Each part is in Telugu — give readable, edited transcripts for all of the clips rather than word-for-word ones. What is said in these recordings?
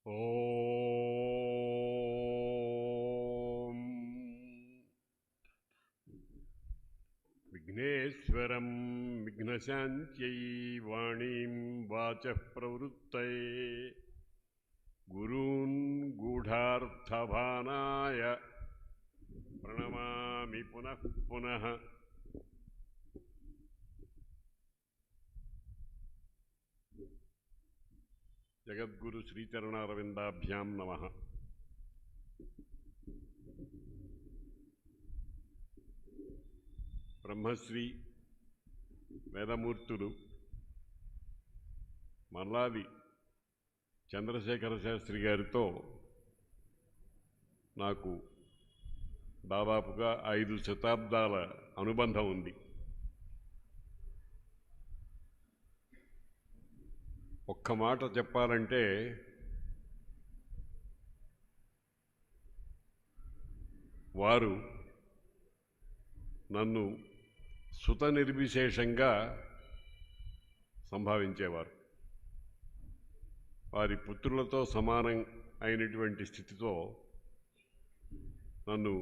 ఓం విఘ్నేశ్వరం విఘ్నశాంత్యై వాణీం వాచః ప్రవృత్తయే గురూన్ గూఢార్థభానాయ ప్రణమామి పునః పునః. జగద్గురు శ్రీచరణారవిందాభ్యాం నమః. బ్రహ్మశ్రీ వేదమూర్తులు మల్లాది చంద్రశేఖర శాస్త్రి గారితో నాకు దాదాపుగా 5 శతాబ్దాల అనుబంధం ఉంది. ఒక్క మాట చెప్పాలంటే వారు నన్ను సుత నిర్విశేషంగా సంభావించేవారు. వారి పుత్రులతో సమానం అయినటువంటి స్థితితో నన్ను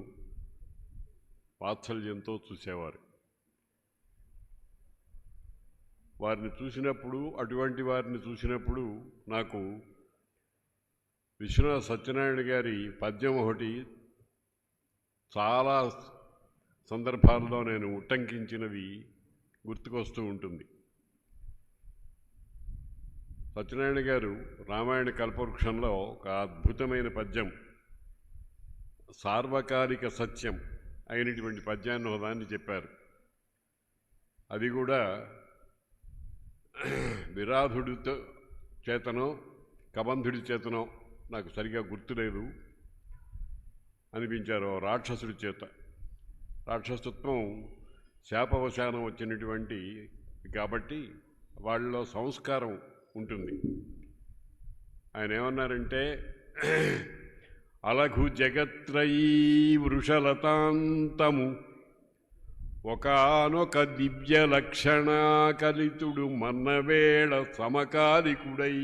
వాత్సల్యంతో చూసేవారు. అటువంటి వారిని చూసినప్పుడు నాకు విశ్వనాథ సత్యనారాయణ గారి పద్యం ఒకటి చాలా సందర్భాల్లో నేను ఉట్టంకించినవి గుర్తుకొస్తూ ఉంటుంది. సత్యనారాయణ గారు రామాయణ కల్పవృక్షంలో ఒక అద్భుతమైన పద్యం, సార్వకాలిక సత్యం అయినటువంటి పద్యాన్ని ఒకదాన్ని చెప్పారు. అది కూడా విరాధుడితో చేతనో కబంధుడి చేతనో నాకు సరిగా గుర్తులేదు అనిపించారు. రాక్షసుడి చేత, రాక్షసత్వం శాపవశానం వచ్చినటువంటి కాబట్టి వాళ్ళలో సంస్కారం ఉంటుంది. ఆయన ఏమన్నారంటే, అలఘు జగత్రయీ వృషలతాంతము ఒకానొక దివ్య లక్షణాకలితుడు మన్నవేళ సమకాలికుడై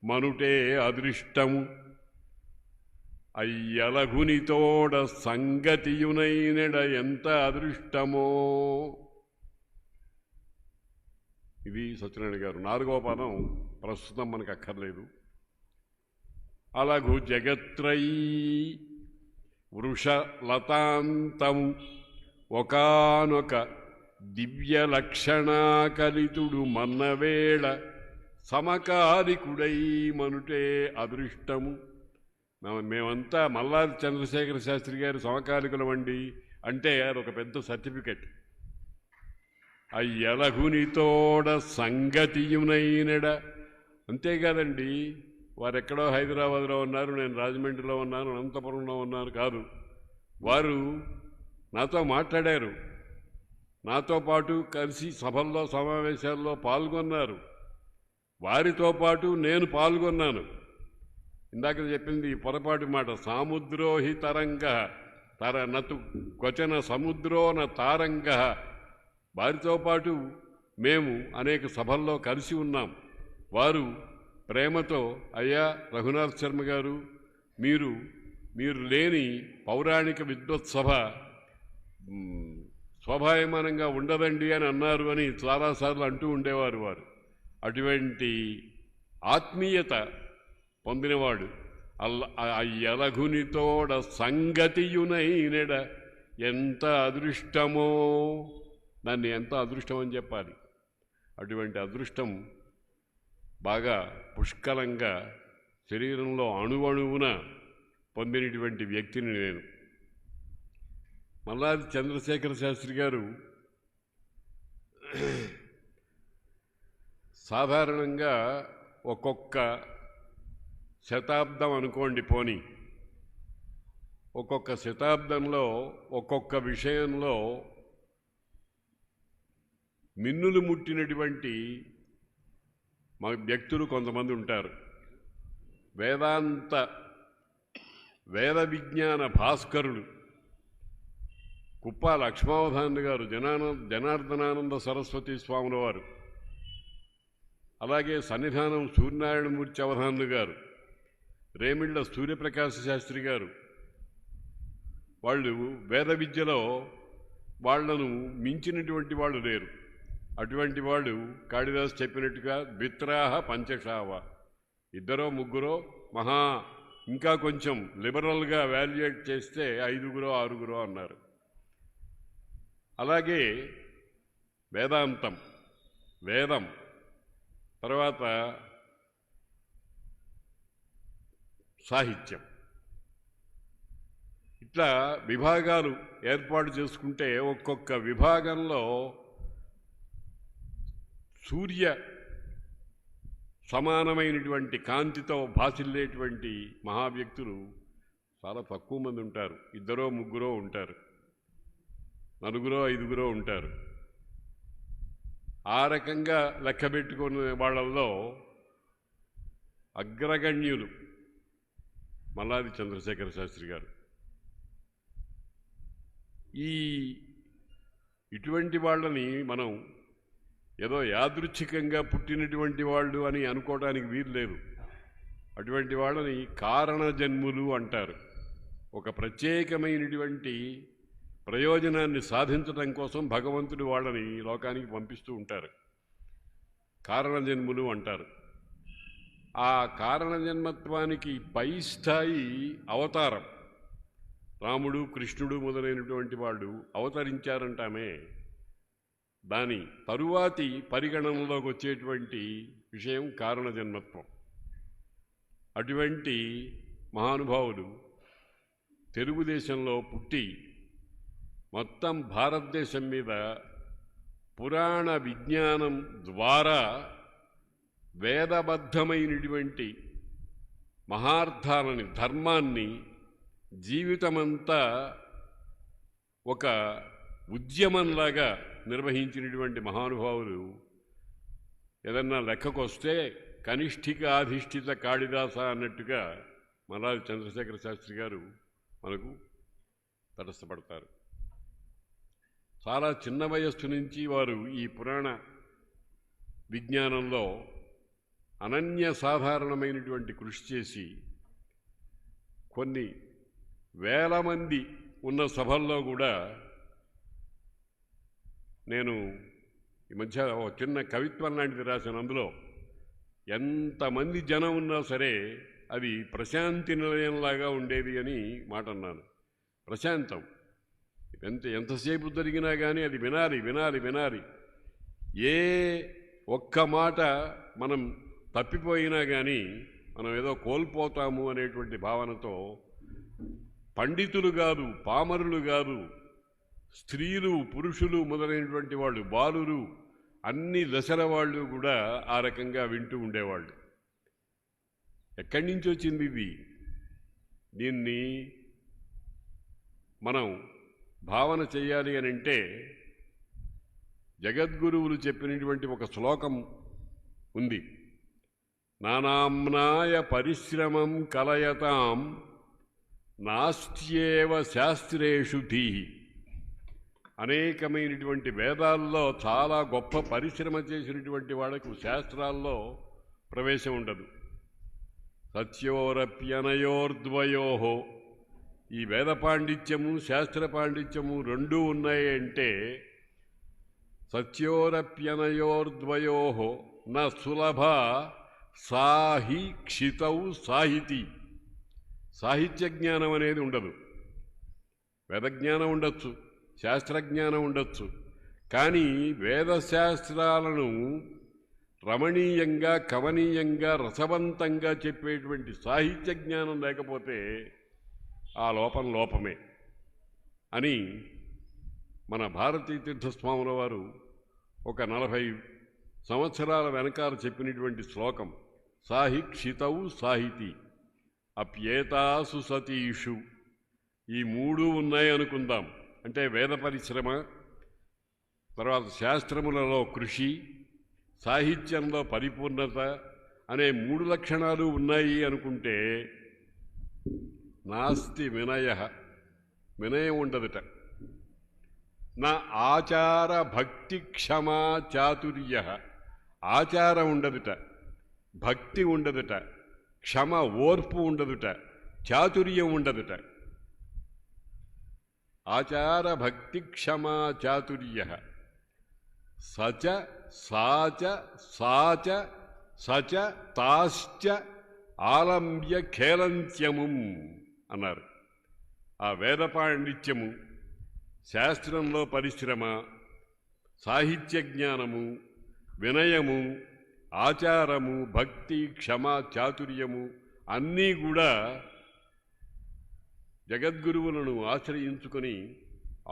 మనుటే అదృష్టము అయ్యలఘునితోడ సంగతియునైనడ ఎంత అదృష్టమో. ఇది సత్యనారాయణ గారు. 4వ పదం ప్రస్తుతం మనకు అక్కర్లేదు. అలఘు జగత్రయీ వృషలతాంతము ఒకానొక దివ్య లక్షణాకలితుడు మన్నవేళ సమకాలికుడై మనుటే అదృష్టము. మేమంతా మల్లాది చంద్రశేఖర శాస్త్రి గారి సమకాలికులమండి అంటే అదొక పెద్ద సర్టిఫికెట్. అయ్యలఘునితోడ సంగతియునైనడ. అంతేకాదండి, వారెక్కడో హైదరాబాద్లో ఉన్నారు, నేను రాజమండ్రిలో ఉన్నాను, అనంతపురంలో ఉన్నాను కాదు. వారు నాతో మాట్లాడారు, నాతో పాటు కలిసి సభల్లో సమావేశాల్లో పాల్గొన్నారు. వారితో పాటు నేను పాల్గొన్నాను. ఇందాక చెప్పింది పొరపాటు మాట. సాముద్రోహి తరంగ నతు క్వచన సముద్రో న తారంగ. వారితో పాటు మేము అనేక సభల్లో కలిసి ఉన్నాం. వారు ప్రేమతో, అయ్యా రఘునాథ్ శర్మ గారు, మీరు లేని పౌరాణిక విద్వత్సభ స్వాభావిమానంగా ఉండదండి అని అన్నారు అని చాలాసార్లు అంటూ ఉండేవారు. వారు అటువంటి ఆత్మీయత పొందినవాడు. అయ్యలఘునితోడ సంగతియునైనడ ఎంత అదృష్టమో. దాన్ని ఎంత అదృష్టం అని చెప్పాలి. అటువంటి అదృష్టం బాగా పుష్కలంగా శరీరంలో అణువణువున పొందినటువంటి వ్యక్తిని నేను. మల్లాది చంద్రశేఖర శాస్త్రి గారు సాధారణంగా ఒక్కొక్క శతాబ్దం అనుకోండి పోని, ఒక్కొక్క శతాబ్దంలో ఒక్కొక్క విషయంలో మిన్నులు ముట్టినటువంటి వ్యక్తులు కొంతమంది ఉంటారు. వేద విజ్ఞాన భాస్కరుడు కుప్ప లక్ష్మావధాని గారు, జనార్దనానంద సరస్వతి స్వాముల వారు, అలాగే సన్నిధానం సూర్యనారాయణమూర్తి అవధానులు గారు, రేమిళ్ళ సూర్యప్రకాశ శాస్త్రి గారు. వాళ్ళు వేద విద్యలో వాళ్లను మించినటువంటి వాళ్ళు లేరు. అటువంటి వాళ్ళు కాళిదాసు చెప్పినట్టుగా ద్విత్రాహ పంచషావ, ఇద్దరో ముగ్గురో మహా ఇంకా కొంచెం లిబరల్గా వాల్యుయేట్ చేస్తే 5గురో 6గురో అన్నారు. అలాగే వేదాంతం, వేదం, తర్వాత సాహిత్యం, ఇట్లా విభాగాలు ఏర్పాటు చేసుకుంటే ఒక్కొక్క విభాగంలో సూర్య సమానమైనటువంటి కాంతితో భాసిల్లేటువంటి మహావ్యక్తులు చాలా తక్కువ మంది ఉంటారు. ఇద్దరో ముగ్గురో ఉంటారు, 4గురో 5గురో ఉంటారు. ఆ రకంగా లెక్కబెట్టుకునే వాళ్ళల్లో అగ్రగణ్యులు మల్లాది చంద్రశేఖర శాస్త్రి గారు. ఇటువంటి వాళ్ళని మనం ఏదో యాదృచ్ఛికంగా పుట్టినటువంటి వాళ్ళు అని అనుకోవడానికి వీలు లేదు. అటువంటి వాళ్ళని కారణజన్ములు అంటారు. ఒక ప్రత్యేకమైనటువంటి ప్రయోజనాన్ని సాధించడం కోసం భగవంతుడు వాళ్ళని లోకానికి పంపిస్తూ ఉంటారు, కారణజన్ములు అంటారు. ఆ కారణజన్మత్వానికి పై స్థాయి అవతారం. రాముడు, కృష్ణుడు మొదలైనటువంటి వాళ్ళు అవతరించారంటామే. దాని తరువాతి పరిగణనలోకి వచ్చేటువంటి విషయం కారణజన్మత్వం. అటువంటి మహానుభావులు తెలుగుదేశంలో పుట్టి మొత్తం భారతదేశం మీద పురాణ విజ్ఞానం ద్వారా వేదబద్ధమైనటువంటి మహార్థాలని, ధర్మాన్ని జీవితమంతా ఒక ఉద్యమంలాగా నిర్వహించినటువంటి మహానుభావులు ఏదన్నా లెక్కకొస్తే కనిష్ఠిక అధిష్ఠిత కాళిదాస అన్నట్టుగా మల్లాది చంద్రశేఖర శాస్త్రి గారు మనకు తటస్థపడతారు. చాలా చిన్న వయస్సు నుంచి వారు ఈ పురాణ విజ్ఞానంలో అనన్య సాధారణమైనటువంటి కృషి చేసి కొన్ని వేల మంది ఉన్న సభల్లో కూడా నేను ఈ మధ్య ఒక చిన్న కవిత్వం లాంటిది రాశాను. అందులో ఎంతమంది జనం ఉన్నా సరే అది ప్రశాంతి నిలయంలాగా ఉండేది అని మాట అన్నాను. ప్రశాంతం ఎంతసేపు జరిగినా కానీ అది వినాలి వినాలి వినాలి. ఏ ఒక్క మాట మనం తప్పిపోయినా కానీ మనం ఏదో కోల్పోతాము అనేటువంటి భావనతో పండితులు కాదు, పామరులు కాదు, స్త్రీలు, పురుషులు మొదలైనటువంటి వాళ్ళు, బాలురు, అన్ని దశల వాళ్ళు కూడా ఆ రకంగా వింటూ ఉండేవాళ్ళు. ఎక్కడి నుంచి వచ్చింది ఇది? దీన్ని మనం భావన చేయాలి అని అంటే జగద్గురువులు చెప్పినటువంటి ఒక శ్లోకం ఉంది. నానామ్నాయ పరిశ్రమం కలయతాం నాస్త్యేవ శాస్త్రేషు ధీః. అనేకమైనటువంటి వేదాల్లో చాలా గొప్ప పరిశ్రమ చేసినటువంటి వాళ్ళకు శాస్త్రాల్లో ప్రవేశం ఉండదు. సత్యోరప్యనయోర్ద్వయోహో, ఈ వేద పాండిత్యము శాస్త్ర పాండిత్యము రెండూ ఉన్నాయి అంటే సత్యోరప్యనయోర్ద్వయోహో న సులభ సాహి క్షితౌ సాహితి. సాహిత్య జ్ఞానం అనేది ఉండదు. వేదజ్ఞానం ఉండొచ్చు, శాస్త్రజ్ఞానం ఉండొచ్చు, కానీ వేదశాస్త్రాలను రమణీయంగా, కవనీయంగా, రసవంతంగా చెప్పేటువంటి సాహిత్య జ్ఞానం లేకపోతే ఆ లోపమే అని మన భారతీ తీర్థస్వాముల వారు ఒక 40 సంవత్సరాల వెనకాల చెప్పినటువంటి శ్లోకం. సాహి క్షితౌ సాహితి అప్యేతాసు సతీషు. ఈ మూడు ఉన్నాయి అనుకుందాం. అంటే వేద పరిశ్రమ, తర్వాత శాస్త్రములలో కృషి, సాహిత్యంలో పరిపూర్ణత అనే 3 లక్షణాలు ఉన్నాయి అనుకుంటే నాస్తి వినయ, వినయం ఉండదుట. నా ఆచార భక్తి క్షమా చాతుర్య, ఆచారం ఉండదుట, భక్తి ఉండదుట, క్షమ ఓర్పు ఉండదుట, చాతుర్యం ఉండదుట. ఆచార భక్తి క్షమా చాతుర్య సచ సాచ సాచ సచ తాశ్చ ఆలంబ్య ఖేలంత్యముం అన్నారు. ఆ వేద పాండిత్యము, శాస్త్రంలో పరిశ్రమ, సాహిత్య జ్ఞానము, వినయము, ఆచారము, భక్తి, క్షమ, చాతుర్యము అన్నీ కూడా జగద్గురువులను ఆశ్రయించుకొని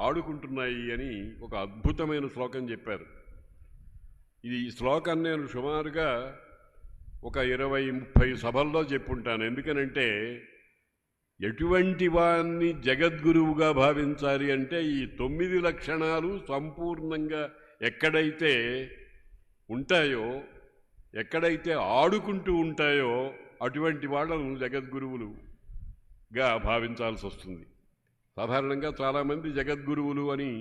ఆడుకుంటున్నాయి అని ఒక అద్భుతమైన శ్లోకం చెప్పారు. ఈ శ్లోకాన్ని నేను సుమారుగా ఒక 20-30 సభల్లో చెప్పుంటాను. ఎందుకనంటే ఎటువంటి వాణ్ణి జగద్గురువుగా భావించాలి అంటే ఈ 9 లక్షణాలు సంపూర్ణంగా ఎక్కడైతే ఉంటాయో, ఎక్కడైతే ఆడుకుంటూ ఉంటాయో అటువంటి వాళ్ళను జగద్గురువులుగా భావించాల్సి వస్తుంది. సాధారణంగా చాలామంది జగద్గురువులు అని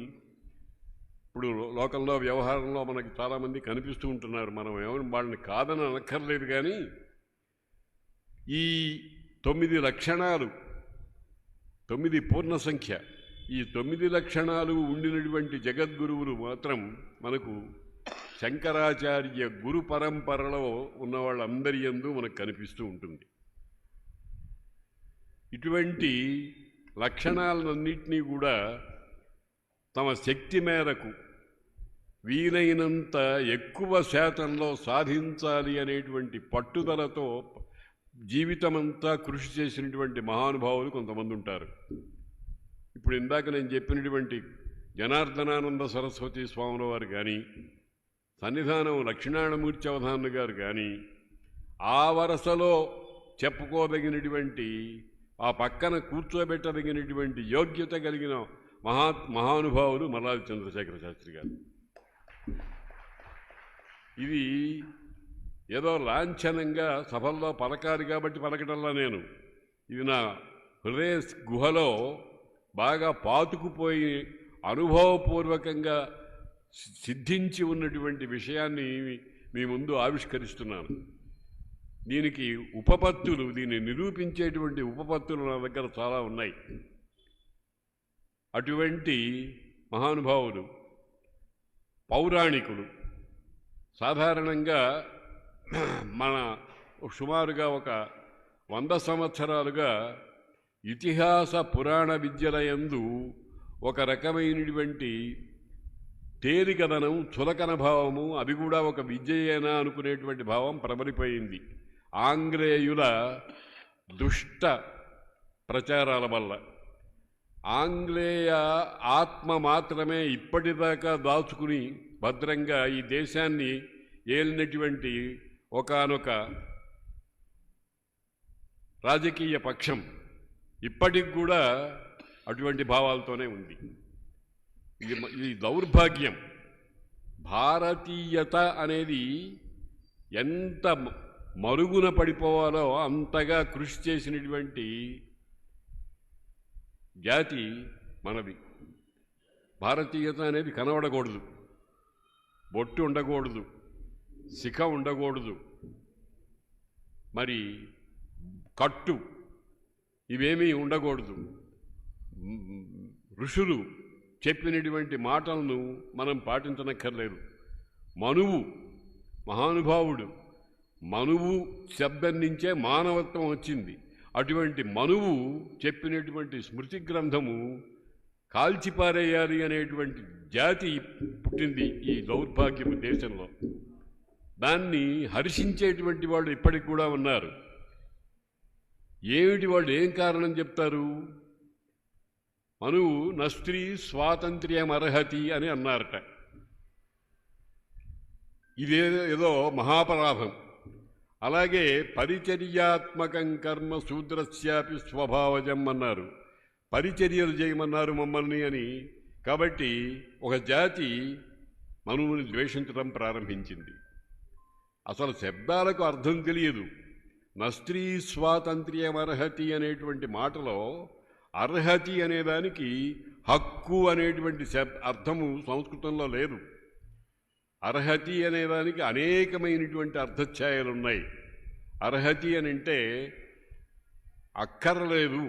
ఇప్పుడు లోకంలో వ్యవహారంలో మనకి చాలామంది కనిపిస్తూ ఉంటున్నారు. మనం ఏమైనా వాళ్ళని కాదని అనక్కర్లేదు, కానీ ఈ 9 లక్షణాలు, 9 పూర్ణ సంఖ్య, ఈ 9 లక్షణాలు ఉండినటువంటి జగద్గురువులు మాత్రం మనకు శంకరాచార్య గురు పరంపరలో ఉన్న వాళ్ళందరి యందు మనకు కనిపిస్తూ ఉంటుంది. ఇటువంటి లక్షణాలన్నింటినీ కూడా తమ శక్తి మేరకు వీలైనంత ఎక్కువ శాతంలో సాధించాలి అనేటువంటి పట్టుదలతో జీవితమంతా కృషి చేసినటువంటి మహానుభావులు కొంతమంది ఉంటారు. ఇప్పుడు ఇందాక నేను చెప్పినటువంటి జనార్దనానంద సరస్వతి స్వాముల వారు కానీ, సన్నిధానం లక్ష్మీనారాయణమూర్తి అవధానులు గారు కానీ, ఆ వరసలో చెప్పుకోదగినటువంటి, ఆ పక్కన కూర్చోబెట్టదగినటువంటి యోగ్యత కలిగిన మహానుభావులు మల్లాది చంద్రశేఖర శాస్త్రి గారు. ఇది ఏదో లాంఛనంగా సభల్లో పలకాలి కాబట్టి పలకటంలా నేను, ఇది నా హృదయ గుహలో బాగా పాతుకుపోయి అనుభవపూర్వకంగా సిద్ధించి ఉన్నటువంటి విషయాన్ని మీ ముందు ఆవిష్కరిస్తున్నాను. దీనికి ఉపపత్తులు, దీన్ని నిరూపించేటువంటి ఉపపత్తులు నా దగ్గర చాలా ఉన్నాయి. అటువంటి మహానుభావులు, పౌరాణికులు, సాధారణంగా మన సుమారుగా ఒక 100 సంవత్సరాలుగా ఇతిహాస పురాణ విద్యల యందు ఒక రకమైనటువంటి తేలికదనం, చులకన భావము, అది కూడా ఒక విద్యయేనా అనుకునేటువంటి భావం ప్రబలిపోయింది ఆంగ్లేయుల దుష్ట ప్రచారాల వల్ల. ఆంగ్లేయ ఆత్మ మాత్రమే ఇప్పటిదాకా దాచుకుని భద్రంగా ఈ దేశాన్ని ఏలినటువంటి ఒకానొక రాజకీయ పక్షం ఇప్పటికి కూడా అటువంటి భావాలతోనే ఉంది. ఇది దౌర్భాగ్యం. భారతీయత అనేది ఎంత మరుగున పడిపోవాలో అంతగా కృషి చేసినటువంటి జాతి మనది. భారతీయత అనేది కనబడకూడదు, బొట్టు ఉండకూడదు, శిఖ ఉండకూడదు, మరి కట్టు ఇవేమీ ఉండకూడదు. ఋషులు చెప్పినటువంటి మాటలను మనం పాటించనక్కర్లేదు. మనువు మహానుభావుడు, మనువు శబ్దం నుంచే మానవత్వం వచ్చింది. అటువంటి మనువు చెప్పినటువంటి స్మృతి గ్రంథము కాల్చిపారేయాలి అనేటువంటి జాతి పుట్టింది ఈ దౌర్భాగ్యపు దేశంలో. దాన్ని హర్షించేటువంటి వాళ్ళు ఇప్పటికి కూడా ఉన్నారు. ఏమిటి వాళ్ళు ఏం కారణం చెప్తారు? మనువు నస్త్రీ స్వాతంత్ర్యం అర్హతి అని అన్నారట. ఇదేదో మహాపరాధం. అలాగే పరిచర్యాత్మకం కర్మ శూద్రస్యాపి స్వభావజం అన్నారు. పరిచర్యలు చేయమన్నారు మమ్మల్ని అని. కాబట్టి ఒక జాతి మనువుని ద్వేషించడం ప్రారంభించింది. అసలు శబ్దాలకు అర్థం తెలియదు. నస్త్రీ స్వాతంత్ర్యం అర్హతి అనేటువంటి మాటలో అర్హతి అనేదానికి హక్కు అనేటువంటి అర్థము సంస్కృతంలో లేదు. అర్హతి అనేదానికి అనేకమైనటువంటి అర్థఛాయలు ఉన్నాయి. అర్హతి అని అంటే అక్కర్లేదు,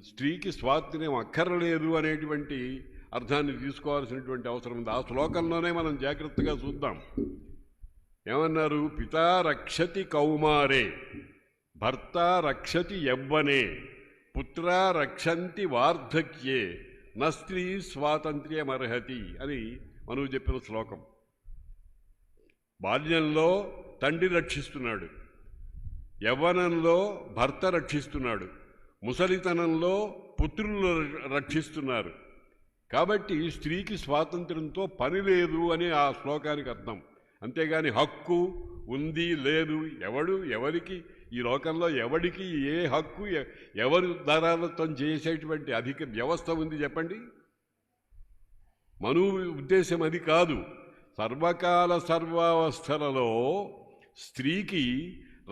స్త్రీకి స్వాతంత్ర్యం అక్కర్లేదు అనేటువంటి అర్థాన్ని తీసుకోవాల్సినటువంటి అవసరం ఉంది. ఆ శ్లోకంలోనే మనం జాగ్రత్తగా చూద్దాం. ఏమన్నారు? పితా రక్షతి కౌమారే, భర్త రక్షతి యవ్వనే, పుత్రా రక్షంతి వార్ధక్యే, న స్త్రీ స్వాతంత్ర్యమర్హతి అని మనం చెప్పిన శ్లోకం. బాల్యంలో తండ్రి రక్షిస్తున్నాడు, యవ్వనంలో భర్త రక్షిస్తున్నాడు, ముసలితనంలో పుత్రులు రక్షిస్తున్నారు. కాబట్టి స్త్రీకి స్వాతంత్ర్యంతో పని లేదు అని ఆ శ్లోకానికి అర్థం. అంతేగాని హక్కు ఉంది లేదు, ఎవరికి ఈ లోకంలో ఎవరికి ఏ హక్కు, ఎవరు దారాలత్వం చేసేటువంటి అధిక వ్యవస్థ ఉంది చెప్పండి? మనువు ఉద్దేశం అది కాదు. సర్వకాల సర్వావస్థలలో స్త్రీకి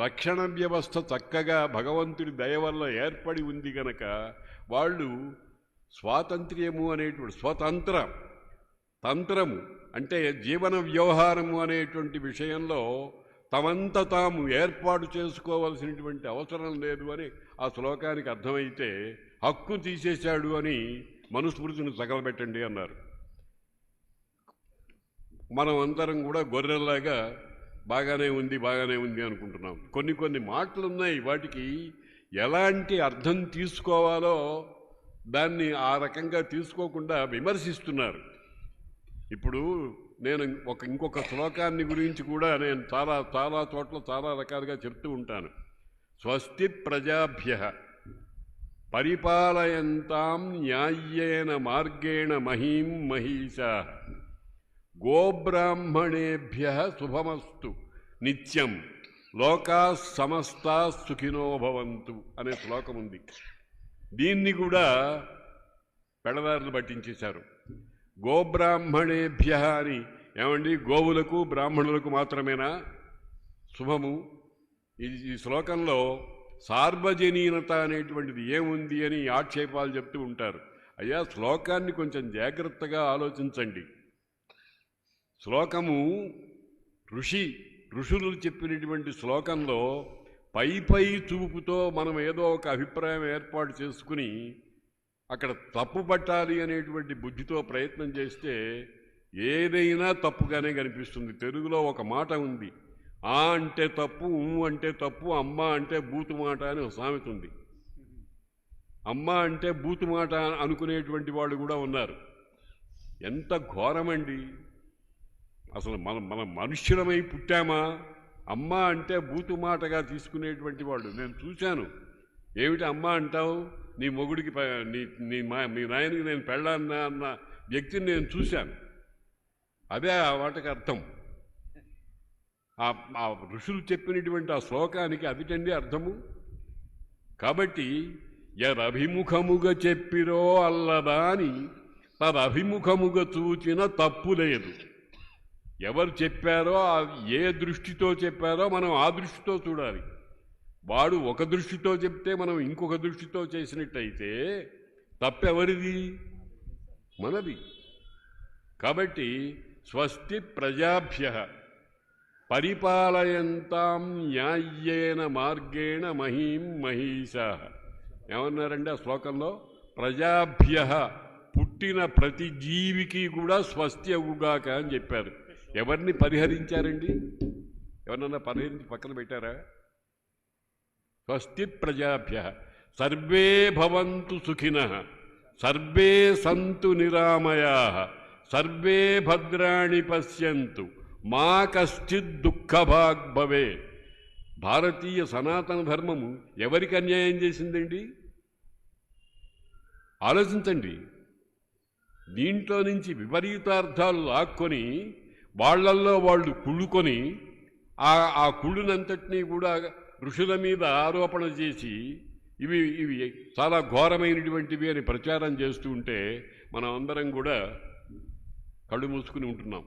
రక్షణ వ్యవస్థ చక్కగా భగవంతుడి దయ వల్ల ఏర్పడి ఉంది గనక వాళ్ళు స్వాతంత్ర్యము అనేటువంటి తంత్రము అంటే జీవన వ్యవహారము అనేటువంటి విషయంలో తమంత తాము ఏర్పాటు చేసుకోవలసినటువంటి అవసరం లేదు అని ఆ శ్లోకానికి అర్థమైతే, హక్కు తీసేశాడు అని మనుస్మృతిని తగలబెట్టండి అన్నారు. మనం అందరం కూడా గొర్రెల్లాగా బాగానే ఉంది అనుకుంటున్నాం. కొన్ని మాటలు ఉన్నాయి, వాటికి ఎలాంటి అర్థం తీసుకోవాలో దాన్ని ఆ రకంగా తీసుకోకుండా విమర్శిస్తున్నారు. ఇప్పుడు నేను ఇంకొక శ్లోకాన్ని గురించి కూడా నేను చాలా చోట్ల చాలా రకాలుగా చెప్తూ ఉంటాను. స్వస్తి ప్రజాభ్యః పరిపాలయంతాం న్యాయ్యేన మార్గేణ మహీం మహీషాః గోబ్రాహ్మణేభ్యః శుభమస్తు నిత్యం లోకాః సమస్తాః సుఖినో భవంతు అనే శ్లోకం ఉంది. దీన్ని కూడా పెడదారులు పట్టించేశారు. గోబ్రాహ్మణేభ్య అని. ఏమండి, గోవులకు బ్రాహ్మణులకు మాత్రమేనా శుభము? ఈ శ్లోకంలో సార్వజనీనత అనేటువంటిది ఏముంది అని ఆక్షేపాలు చెప్తూ ఉంటారు. అయ్యా, శ్లోకాన్ని కొంచెం జాగ్రత్తగా ఆలోచించండి. శ్లోకము ఋషులు చెప్పినటువంటి శ్లోకంలో పై చూపుతో మనం ఏదో ఒక అభిప్రాయం ఏర్పాటు చేసుకుని అక్కడ తప్పు పట్టాలి అనేటువంటి బుద్ధితో ప్రయత్నం చేస్తే ఏదైనా తప్పుగానే కనిపిస్తుంది. తెలుగులో ఒక మాట ఉంది, ఆ అంటే తప్పు, అంటే తప్పు, అమ్మ అంటే బూతు మాట అని ఒక సామెత ఉంది. అమ్మ అంటే బూతు మాట అనుకునేటువంటి వాళ్ళు కూడా ఉన్నారు. ఎంత ఘోరమండి! అసలు మనం మనుష్యులమై పుట్టామా? అమ్మ అంటే బూతు మాటగా తీసుకునేటువంటి వాళ్ళు నేను చూశాను. ఏమిటి అమ్మ అంటావు? నీ మొగుడికి మీ నాయనకి నేను పెళ్ళాన్నా అన్న వ్యక్తిని నేను చూశాను. అదే ఆ వాటికి అర్థం. ఆ ఋషులు చెప్పినటువంటి ఆ శ్లోకానికి అదిటండి అర్థము. కాబట్టి ఎదభిముఖముగా చెప్పిరో అల్లదా అని తదభిముఖముగా చూచిన తప్పు లేదు. ఎవరు చెప్పారో, ఏ దృష్టితో చెప్పారో మనం ఆ దృష్టితో చూడాలి. వాడు ఒక దృష్టితో చెప్తే మనం ఇంకొక దృష్టితో చేసినట్టయితే తప్పెవరిది? మనది. కాబట్టి స్వస్తి ప్రజాభ్యః పరిపాలయంతాం న్యాయ్యేన మార్గేణ మహీం మహీషాః. ఏమన్నారండి ఆ శ్లోకంలో? ప్రజాభ్యః, పుట్టిన ప్రతి జీవికి కూడా స్వస్తి అగుగాక అని చెప్పారు. ఎవరిని పరిహరించారండి? ఎవరినన్నా పరిహరించి పక్కన పెట్టారా? స్వస్తి ప్రజాభ్యః సర్వే భవంతు సుఖినః సర్వే సంతు నిరామయాః సర్వే భద్రాణి పశ్యంతు మా కశ్చిత్ దుఃఖభాగ్ భవేత్. భారతీయ సనాతన ధర్మము ఎవరికి అన్యాయం చేసిందండి? ఆలోచించండి. దీంట్లో నుంచి విపరీతార్థాలు లాక్కొని వాళ్ళల్లో వాళ్ళు కుళ్ళుకొని ఆ కుళ్ళునంతటినీ కూడా ఋషుల మీద ఆరోపణ చేసి ఇవి చాలా ఘోరమైనటువంటివి అని ప్రచారం చేస్తూ ఉంటే మనం అందరం కూడా కళ్ళు మూసుకుని ఉంటున్నాం.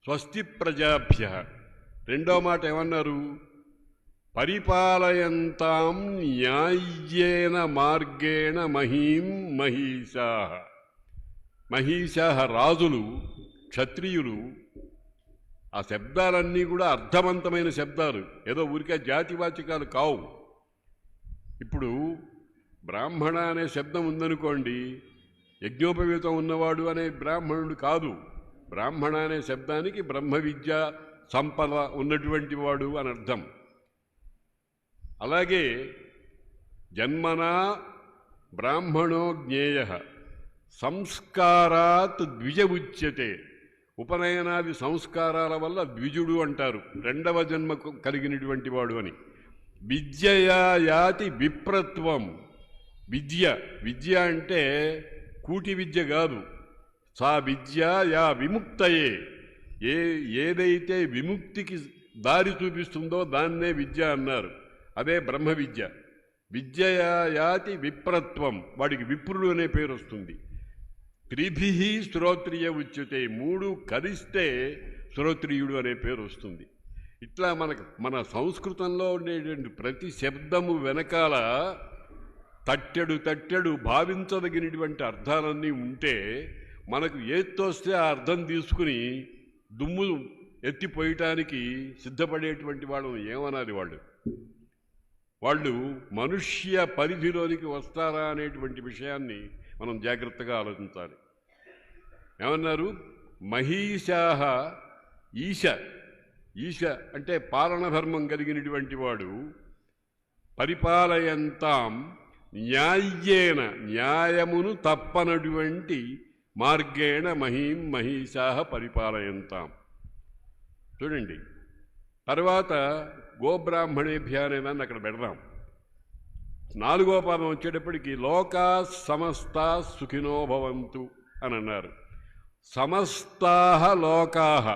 స్వస్తి ప్రజాభ్యః. రెండో మాట ఏమన్నారు? పరిపాలయంతాం న్యాయ్యేన మార్గేణ మహీం మహీషాః. మహీషాః రాజులు, క్షత్రియులు, ఆ శబ్దాలన్నీ కూడా అర్థవంతమైన శబ్దాలు, ఏదో ఊరికే జాతివాచకాలు కావు. ఇప్పుడు బ్రాహ్మణ అనే శబ్దం ఉందనుకోండి, యజ్ఞోపవీతం ఉన్నవాడు అనే బ్రాహ్మణుడు కాదు. బ్రాహ్మణ అనే శబ్దానికి బ్రహ్మ విద్య సంపద ఉన్నటువంటి వాడు అని అర్థం. అలాగే జన్మనా బ్రాహ్మణో జ్ఞేయ సంస్కారాత్ ద్విజ ఉచ్యతే. ఉపనయనాది సంస్కారాల వల్ల ద్విజుడు అంటారు, రెండవ జన్మ కలిగినటువంటి వాడు అని. విద్యయా యాతి విప్రత్వం. విద్య అంటే కూటి విద్య కాదు. సా విద్య యా విముక్తయే. ఏదైతే విముక్తికి దారి చూపిస్తుందో దాన్నే విద్య అన్నారు. అదే బ్రహ్మ విద్య. విద్యయా యాతి విప్రత్వం, వాడికి విప్రుడు అనే పేరు వస్తుంది. త్రిభిః శ్రోత్రియ ఉచ్యతే, 3 కలిస్తే శ్రోత్రియుడు అనే పేరు వస్తుంది. ఇట్లా మన సంస్కృతంలో ఉండేటువంటి ప్రతి శబ్దము వెనకాల తట్టెడు భావించదగినటువంటి అర్థాలన్నీ ఉంటే మనకు ఏత్తోస్తే ఆ అర్థం తీసుకుని దుమ్ము ఎత్తిపోయటానికి సిద్ధపడేటువంటి వాళ్ళని ఏమనాలి? వాళ్ళు మనుష్య పరిధిలోనికి వస్తారా అనేటువంటి విషయాన్ని మనం జాగ్రత్తగా ఆలోచించాలి. ఏమన్నారు? మహీశాహ ఈశ అంటే పాలన ధర్మం కలిగినటువంటి వాడు, పరిపాలయంతాం న్యాయ్యేన, న్యాయమును తప్పనటువంటి మార్గేణ మహీం మహీశాహ పరిపాలయంతాం. చూడండి, తర్వాత గోబ్రాహ్మణేభ్య అనేదాన్ని అక్కడ పెడదాం. 4వ పాదం వచ్చేటప్పటికి లోకా సమస్తా సుఖినో భవంతు అని అన్నారు. సమస్తాహ లోకాహ.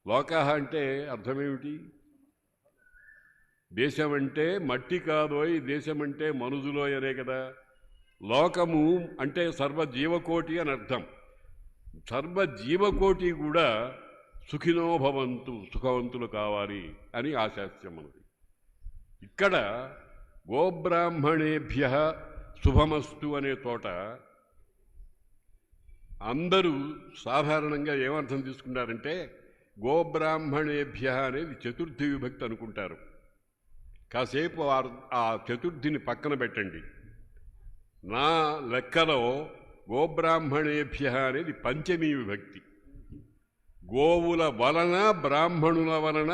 లోకాహ అంటే అర్థమేమిటి? దేశం అంటే మట్టి కాదోయ్, దేశం అంటే మనుజులోయ్ అనే కదా. లోకము అంటే సర్వజీవకోటి అని అర్థం. సర్వజీవకోటి కూడా సుఖినో భవంతు, సుఖవంతులు కావాలి అని ఆశాస్యం మనది. ఇక్కడ గోబ్రాహ్మణేభ్య శుభమస్తు అనే తోట అందరూ సాధారణంగా ఏమర్థం తీసుకుంటారంటే గోబ్రాహ్మణేభ్య అనేది చతుర్థి విభక్తి అనుకుంటారు. కాసేపు ఆ చతుర్థిని పక్కన పెట్టండి. నా లెక్కలో గోబ్రాహ్మణేభ్య అనేది పంచమీ విభక్తి. గోవుల వలన, బ్రాహ్మణుల వలన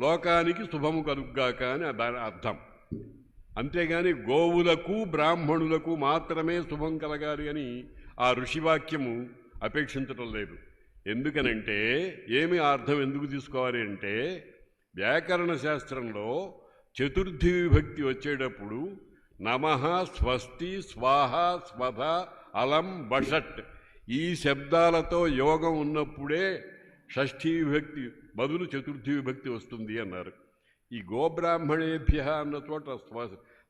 లోకానికి శుభము కలుగ్గాక అని దాని అర్థం. అంతేగాని గోవులకు బ్రాహ్మణులకు మాత్రమే శుభం కలగాలి అని ఆ ఋషివాక్యము అపేక్షించటం లేదు. ఎందుకనంటే ఏమి అర్థం ఎందుకు తీసుకోవాలి అంటే, వ్యాకరణ శాస్త్రంలో చతుర్థి విభక్తి వచ్చేటప్పుడు నమః, స్వస్తి, స్వాహ, స్వధ, అలం, వషట్ ఈ శబ్దాలతో యోగం ఉన్నప్పుడే షష్ఠీ విభక్తి బదులు చతుర్థి విభక్తి వస్తుంది అన్నారు. ఈ గోబ్రాహ్మణేభ్య అన్న చోట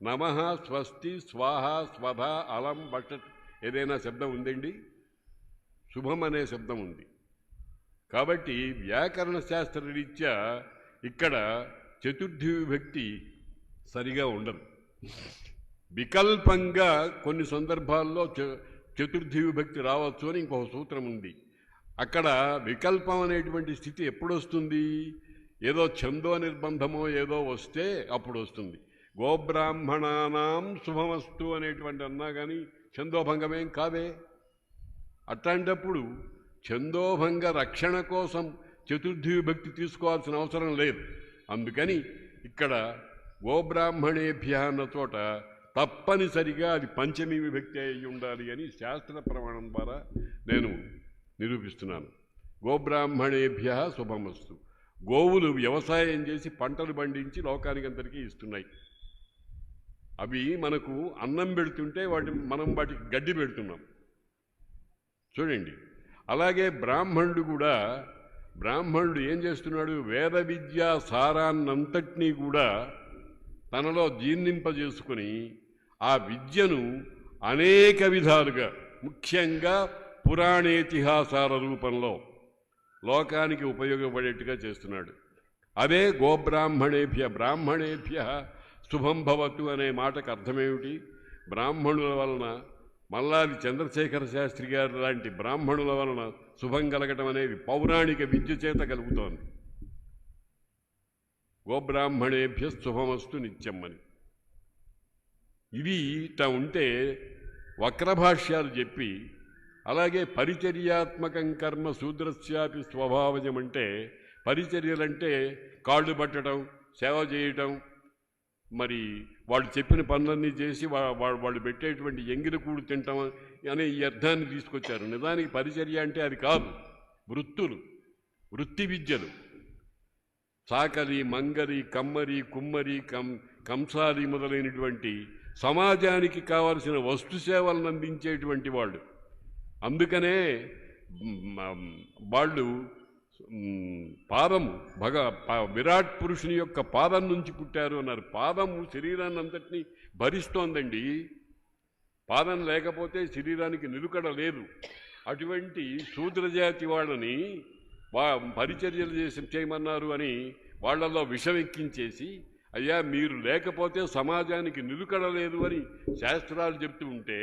నమః, స్వస్తి, స్వాహ, స్వధ, అలం, వషట్ ఏదైనా శబ్దం ఉందండి? శుభం అనే శబ్దం ఉంది. కాబట్టి వ్యాకరణ శాస్త్రరీత్యా ఇక్కడ చతుర్థి విభక్తి సరిగా ఉండదు. వికల్పంగా కొన్ని సందర్భాల్లో చతుర్థి విభక్తి రావచ్చు అని ఇంకొక సూత్రం ఉంది. అక్కడ వికల్పం అనేటువంటి స్థితి ఎప్పుడు వస్తుంది? ఏదో ఛందో నిర్బంధమో ఏదో వస్తే అప్పుడు వస్తుంది. గోబ్రాహ్మణానాం శుభమస్తు అనేటువంటి అన్నా కానీ ఛందోభంగమేం కాదే. అట్లాంటప్పుడు ఛందోభంగ రక్షణ కోసం చతుర్థి విభక్తి తీసుకోవాల్సిన అవసరం లేదు. అందుకని ఇక్కడ గోబ్రాహ్మణేభ్య అన్న చోట తప్పనిసరిగా అది పంచమీ విభక్తి అయి ఉండాలి అని శాస్త్ర ప్రమాణం ద్వారా నేను నిరూపిస్తున్నాను. గోబ్రాహ్మణేభ్య శుభమస్తు. గోవులు వ్యవసాయం చేసి పంటలు పండించి లోకానికందరికీ ఇస్తున్నాయి. అవి మనకు అన్నం పెడుతుంటే మనం వాటికి గడ్డి పెడుతున్నాం. చూడండి, అలాగే బ్రాహ్మణుడు ఏం చేస్తున్నాడు? వేద విద్యా సారాన్నంతటినీ కూడా తనలో జీర్ణింపజేసుకుని ఆ విద్యను అనేక విధాలుగా, ముఖ్యంగా పురాణేతిహాసాల రూపంలో లోకానికి ఉపయోగపడేట్టుగా చేస్తున్నాడు. అదే బ్రాహ్మణేభ్య శుభం భవతు అనే మాటకు అర్థమేమిటి? బ్రాహ్మణుల వలన, మల్లాది చంద్రశేఖర శాస్త్రి గారు లాంటి బ్రాహ్మణుల వలన శుభం కలగటం అనేది పౌరాణిక విద్య చేత కలుగుతోంది. గోబ్రాహ్మణేభ్య శుభమస్తు నిత్యం అని. ఇవి ఇట్లా ఉంటే వక్రభాష్యాలు చెప్పి, అలాగే పరిచర్యాత్మకం కర్మ శూద్రస్యాపి స్వభావజం అంటే, పరిచర్యలంటే కాళ్ళు పట్టడం, సేవ చేయటం, మరి వాళ్ళు చెప్పిన పనులన్నీ చేసి వాళ్ళు పెట్టేటువంటి ఎంగిలికూడు తింటాం అనే ఈ అర్థాన్ని తీసుకొచ్చారు. నిజానికి పరిచర్య అంటే అది కాదు, వృత్తులు, వృత్తి విద్యలు. చాకలి, మంగలి, కమ్మరి, కుమ్మరి, కంసాలి మొదలైనటువంటి సమాజానికి కావలసిన వస్తు సేవలను అందించేటువంటి వాళ్ళు. అందుకనే వాళ్ళు పాదము విరాట్ పురుషుని యొక్క పాదం నుంచి పుట్టారు అన్నారు. పాదము శరీరాన్ని అంతటినీ భరిస్తోందండి. పాదం లేకపోతే శరీరానికి నిలుకడ లేదు. అటువంటి శూద్రజాతి వాళ్ళని పరిచర్యలు చేయమన్నారు అని వాళ్లలో విషం ఎక్కించేసి, అయ్యా మీరు లేకపోతే సమాజానికి నిలుకడ లేదు అని శాస్త్రాలు చెప్తూ ఉంటే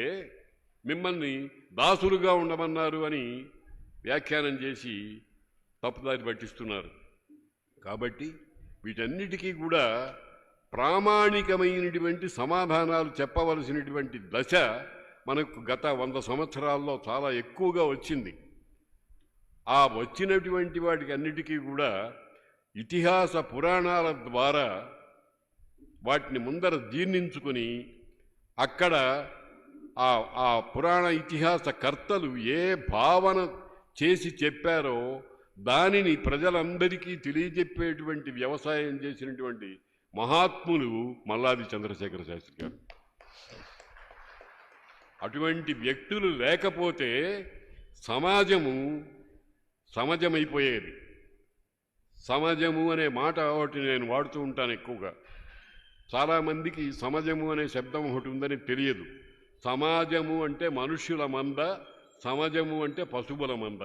మిమ్మల్ని దాసులుగా ఉండమన్నారు అని వ్యాఖ్యానం చేసి తప్పుదారి పట్టిస్తున్నారు. కాబట్టి వీటన్నిటికీ కూడా ప్రామాణికమైనటువంటి సమాధానాలు చెప్పవలసినటువంటి దశ మనకు గత 100 సంవత్సరాల్లో చాలా ఎక్కువగా వచ్చింది. ఆ వచ్చినటువంటి వాటికి అన్నిటికీ కూడా ఇతిహాస పురాణాల ద్వారా వాటిని ముందర జీర్ణించుకొని, అక్కడ ఆ పురాణ ఇతిహాస కర్తలు ఏ భావన చేసి చెప్పారో దానిని ప్రజలందరికీ తెలియజెప్పేటువంటి వ్యవసాయం చేసినటువంటి మహాత్ములు మల్లాది చంద్రశేఖర శాస్త్రి గారు. అటువంటి వ్యక్తులు లేకపోతే సమాజమైపోయేది. సమాజము అనే మాట ఒకటి నేను వాడుతూ ఉంటాను ఎక్కువగా. చాలామందికి సమాజము అనే శబ్దం ఒకటి ఉందని తెలియదు. సమాజము అంటే మనుష్యుల మంద, సమాజము అంటే పశువుల మంద.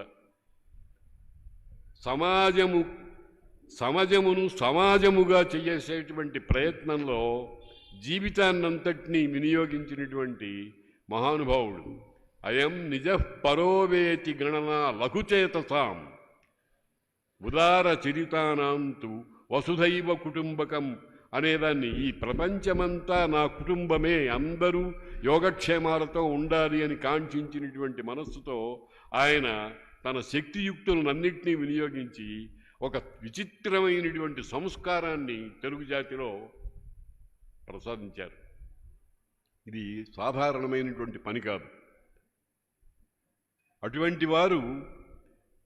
సమాజమును సమాజముగా చేసేటువంటి ప్రయత్నంలో జీవితాన్నంతటినీ వినియోగించినటువంటి మహానుభావుడు. అయం నిజ పరోవేతి గణన లఘుచేతసాం ఉదార చరితానాంతు వసుధైవ కుటుంబకం అనేదాన్ని, ఈ ప్రపంచమంతా నా కుటుంబమే, అందరూ యోగక్షేమాలతో ఉండాలి అని కాంక్షించినటువంటి మనస్సుతో ఆయన తన శక్తియుక్తులన్నింటినీ వినియోగించి ఒక విచిత్రమైనటువంటి సంస్కారాన్ని తెలుగు జాతిలో ప్రసాదించారు. ఇది సాధారణమైనటువంటి పని కాదు. అటువంటి వారు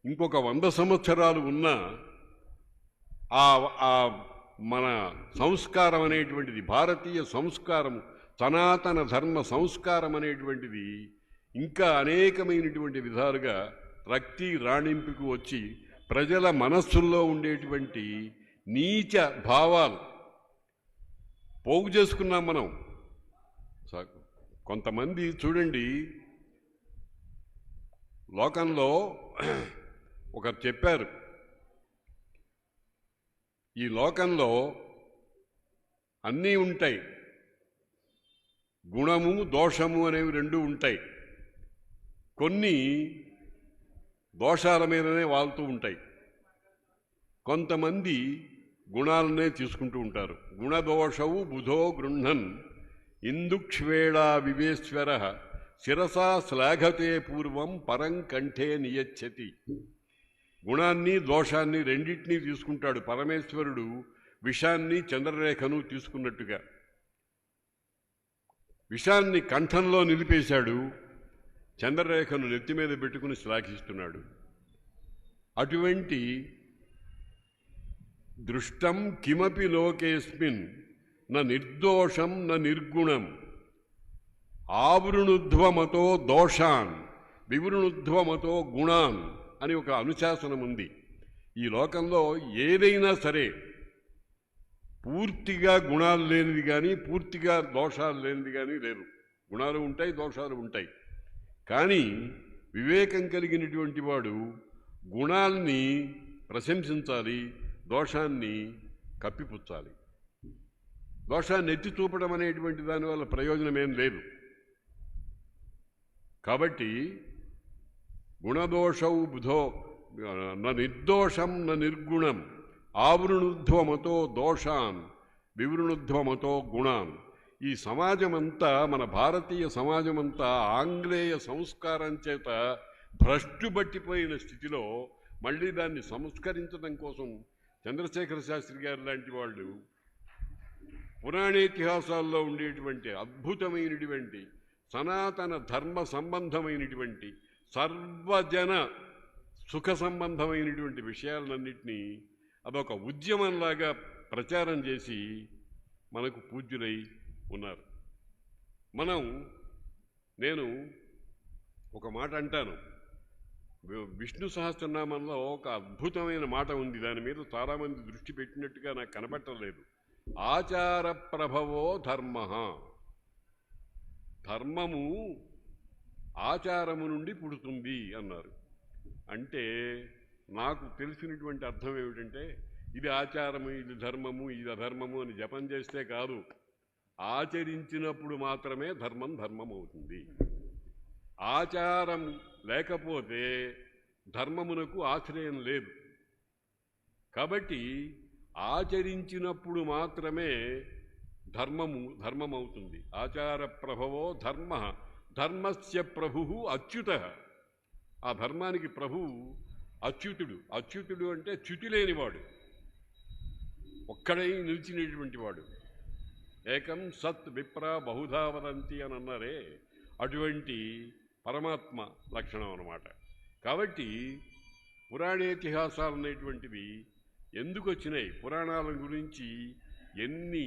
ఇంకొక 100 సంవత్సరాలు ఉన్నా ఆ మన సంస్కారం అనేటువంటిది, భారతీయ సంస్కారం, సనాతన ధర్మ సంస్కారం అనేటువంటిది ఇంకా అనేకమైనటువంటి విధాలుగా రక్తి రాణింపుకు వచ్చి ప్రజల మనస్సుల్లో ఉండేటువంటి నీచ భావాలు పోగు చేసుకున్నాం మనం. కొంతమంది చూడండి, లోకంలో ఒకరు చెప్పారు, ఈ లోకంలో అన్నీ ఉంటాయి, గుణము దోషము అనేవి 2 ఉంటాయి. కొన్ని దోషాల మీదనే వాళ్తూ ఉంటాయి, కొంతమంది గుణాలనే తీసుకుంటూ ఉంటారు. గుణదోషవు బుధో గృహ్ణన్ ఇందుక్ష్వేళా వివేశ్వర శిరసా శ్లాఘతే పూర్వం పరం కంఠే నియచ్చతి. గుణాన్ని దోషాన్ని రెండింటినీ తీసుకుంటాడు పరమేశ్వరుడు. విషాన్ని చంద్రరేఖను తీసుకున్నట్టుగా విషాన్ని కంఠంలో నిలిపేశాడు, చంద్రరేఖను నెత్తి మీద పెట్టుకుని శ్లాఘిస్తున్నాడు. అటువంటి దృష్టం కిమపి లోకేస్మిన్ న నిర్దోషం న నిర్గుణం ఆవృణుధ్వమతో దోషాన్ వివృణుధ్వమతో గుణాన్ అని ఒక అనుశాసనం ఉంది. ఈ లోకంలో ఏదైనా సరే పూర్తిగా గుణాలు లేనిది కానీ పూర్తిగా దోషాలు లేనిది కానీ లేదు. గుణాలు ఉంటాయి, దోషాలు ఉంటాయి. కానీ వివేకం కలిగినటువంటి వాడు గుణాల్ని ప్రశంసించాలి, దోషాన్ని కప్పిపుచ్చాలి. దోషాన్ని ఎత్తి చూపడం అనేటువంటి దానివల్ల ప్రయోజనం ఏం లేదు. కాబట్టి గుణదోషౌ బుధో నిర్దోషం నిర్గుణం ఆవృణుధ్వమతో దోషాన్ వివృణుధ్వమతో గుణాన్. ఈ సమాజమంతా, మన భారతీయ సమాజమంతా ఆంగ్లేయ సంస్కారం చేత భ్రష్టు పట్టిపోయిన స్థితిలో మళ్ళీ దాన్ని సంస్కరించడం కోసం చంద్రశేఖర శాస్త్రి గారు లాంటి వాళ్ళు పురాణేతిహాసాల్లో ఉండేటువంటి అద్భుతమైనటువంటి సనాతన ధర్మ సంబంధమైనటువంటి సర్వజన సుఖ సంబంధమైనటువంటి విషయాలన్నింటినీ అదొక ఉద్యమంలాగా ప్రచారం చేసి మనకు పూజ్యులై ఉన్నారు. నేను ఒక మాట అంటాను, విష్ణు సహస్రనామంలో ఒక అద్భుతమైన మాట ఉంది, దాని మీద చాలామంది దృష్టి పెట్టినట్టుగా నాకు కనపట్టలేదు. ఆచార ప్రభవో ధర్మ. ధర్మము ఆచారము నుండి పుడుతుంది అన్నారు. అంటే నాకు తెలిసినటువంటి అర్థం ఏమిటంటే, ఇది ఆచారము, ఇది ధర్మము, ఇది అధర్మము అని జపం చేస్తే కాదు, ఆచరించినప్పుడు మాత్రమే ధర్మం అవుతుంది. ఆచారం లేకపోతే ధర్మమునకు ఆశ్రయం లేదు. కాబట్టి ఆచరించినప్పుడు మాత్రమే ధర్మం అవుతుంది. ఆచార ప్రభవో ధర్మ. ధర్మస్య ప్రభువు అచ్యుతః. ఆ ధర్మానికి ప్రభువు అచ్యుతుడు. అచ్యుతుడు అంటే చ్యుతి లేనివాడు, ఒక్కడై నిలిచినటువంటి వాడు. ఏకం సత్ విప్ర బహుధా వదంతి అని అన్నారే, అటువంటి పరమాత్మ లక్షణం అన్నమాట. కాబట్టి పురాణేతిహాసాలు అనేటువంటివి ఎందుకు వచ్చినాయి? పురాణాల గురించి ఎన్ని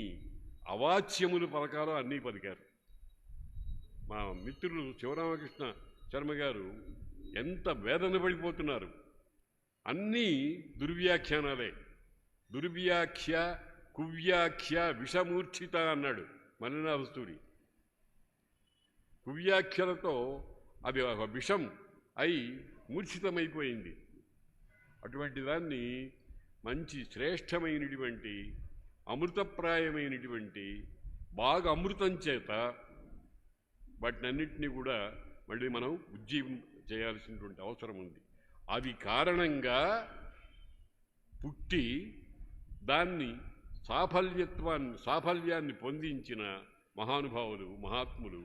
అవాచ్యములు పలకాలో అన్నీ పలికారు. మా మిత్రులు శివరామకృష్ణ శర్మ గారు ఎంత వేదన పడిపోతున్నారు. అన్నీ దుర్వ్యాఖ్యానాలే. దుర్వ్యాఖ్య, కువ్యాఖ్య, విషమూర్ఛిత అన్నాడు మల్లినాథస్తూరి. కువ్యాఖ్యలతో అది ఒక విషం అయి మూర్ఛితమైపోయింది. అటువంటి దాన్ని మంచి శ్రేష్టమైనటువంటి అమృతప్రాయమైనటువంటి బాగా అమృతం చేత వాటినన్నింటినీ కూడా మళ్ళీ మనం ఉజ్జీవం చేయాల్సినటువంటి అవసరం ఉంది. అది కారణంగా పుట్టి దాన్ని సాఫల్యాన్ని పొందించిన మహానుభావులు, మహాత్ములు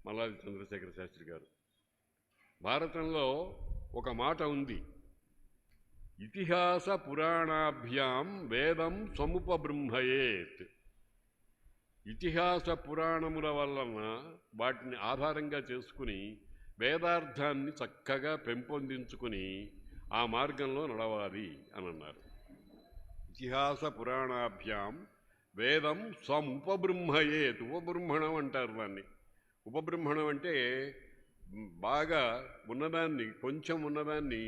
మల్లాది చంద్రశేఖర శాస్త్రి గారు. భారతంలో ఒక మాట ఉంది, ఇతిహాస పురాణాభ్యాం వేదం సముపబృంహయేత్. ఇతిహాస పురాణముల వలన వాటిని ఆధారంగా చేసుకుని వేదార్థాన్ని చక్కగా పెంపొందించుకుని ఆ మార్గంలో నడవాలి అని అన్నారు. ఇతిహాస పురాణాభ్యాం వేదం సముపబృంహయేత్. ఉపబృంహణం అంటారు దాన్ని. ఉపబృంహణం అంటే బాగా ఉన్నదాన్ని, కొంచెం ఉన్నదాన్ని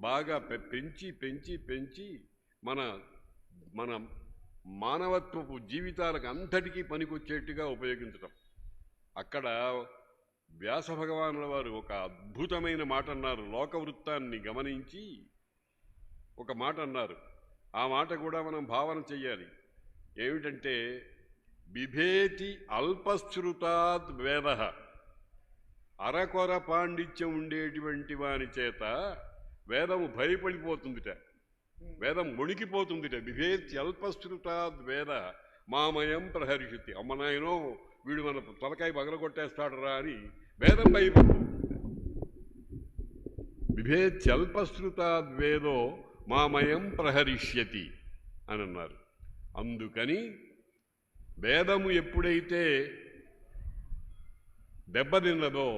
బాగా పెంచి పెంచి పెంచి మన మన మానవత్వపు జీవితాలకు అంతటికీ పనికొచ్చేట్టుగా ఉపయోగించటం. అక్కడ వ్యాస భగవానుల వారు ఒక అద్భుతమైన మాట అన్నారు. లోకవృత్తాన్ని గమనించి ఒక మాట అన్నారు. ఆ మాట కూడా మనం భావన చెయ్యాలి. ఏమిటంటే, బిభేతి అల్పశ్రుతాద్ వేద. అరకొర పాండిత్యం ఉండేటువంటి వాని చేత వేదము భయపడిపోతుందిట, వేదం వణికిపోతుందిట. బిభేతి అల్పశ్రుతాద్ వేద మామయం ప్రహరిషతి. అమ్మనాయనో వీడు మన తలకాయ పగలగొట్టేస్తాడరా అని వేదం భయపడుతుంది. బిభేతి అల్పశ్రుతాద్ వేదో మామయం ప్రహరిష్యతి అని అన్నారు. అందుకని వేదము ఎప్పుడైతే దెబ్బతిన్నదో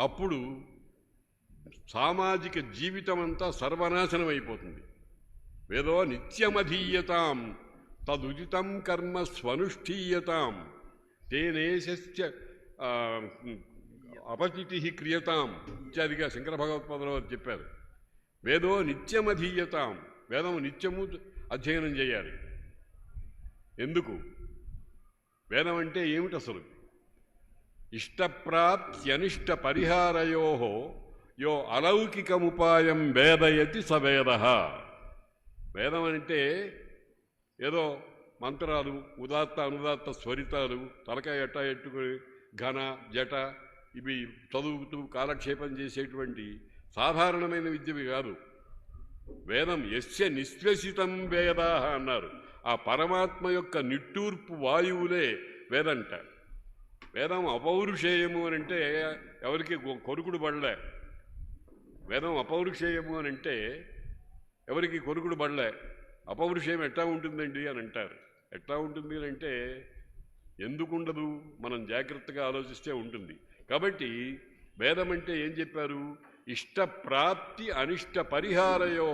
అప్పుడు సామాజిక జీవితం అంతా సర్వనాశనం అయిపోతుంది. వేదో నిత్యమధీయతాం తదుచితం కర్మ స్వనుష్ఠీయతాం తేనేశస్య అపచితి క్రియతాం ఇత్యాదిగా శంకర భగవత్పాదులు చెప్పారు. వేదో నిత్యమధీయతాం. వేదము నిత్యము అధ్యయనం చేయాలి. ఎందుకు? వేదం అంటే ఏమిటి అసలు? ఇష్టప్రాప్త్యనిష్ట పరిహారయో యో అలౌకికముపాయం వేదయతి స వేద. వేదం అంటే ఏదో మంత్రాలు, ఉదాత్త అనుదాత్త స్వరితాలు, తలకాయ ఎట్టా ఎట్టుకుని ఘన జట ఇవి చదువుతూ కాలక్షేపం చేసేటువంటి సాధారణమైన విద్యవి కాదు. వేదం యస్య నిశ్వసితం వేదా అన్నారు. ఆ పరమాత్మ యొక్క నిట్టూర్పు వాయువులే వేదంట. వేదం అపౌరుషేయము అని అంటే ఎవరికి కొరుకుడు పడలే. వేదం అపౌరుషేయము అని అంటే ఎవరికి కొరుకుడు పడలే. అపౌరుషేయం ఎట్లా ఉంటుందండి అని అంటారు. ఎట్లా ఉంటుంది అని అంటే ఎందుకుండదు, మనం జాగ్రత్తగా ఆలోచిస్తే ఉంటుంది. కాబట్టి వేదం అంటే ఏం చెప్పారు? ఇష్టప్రాప్తి అనిష్ట పరిహారయో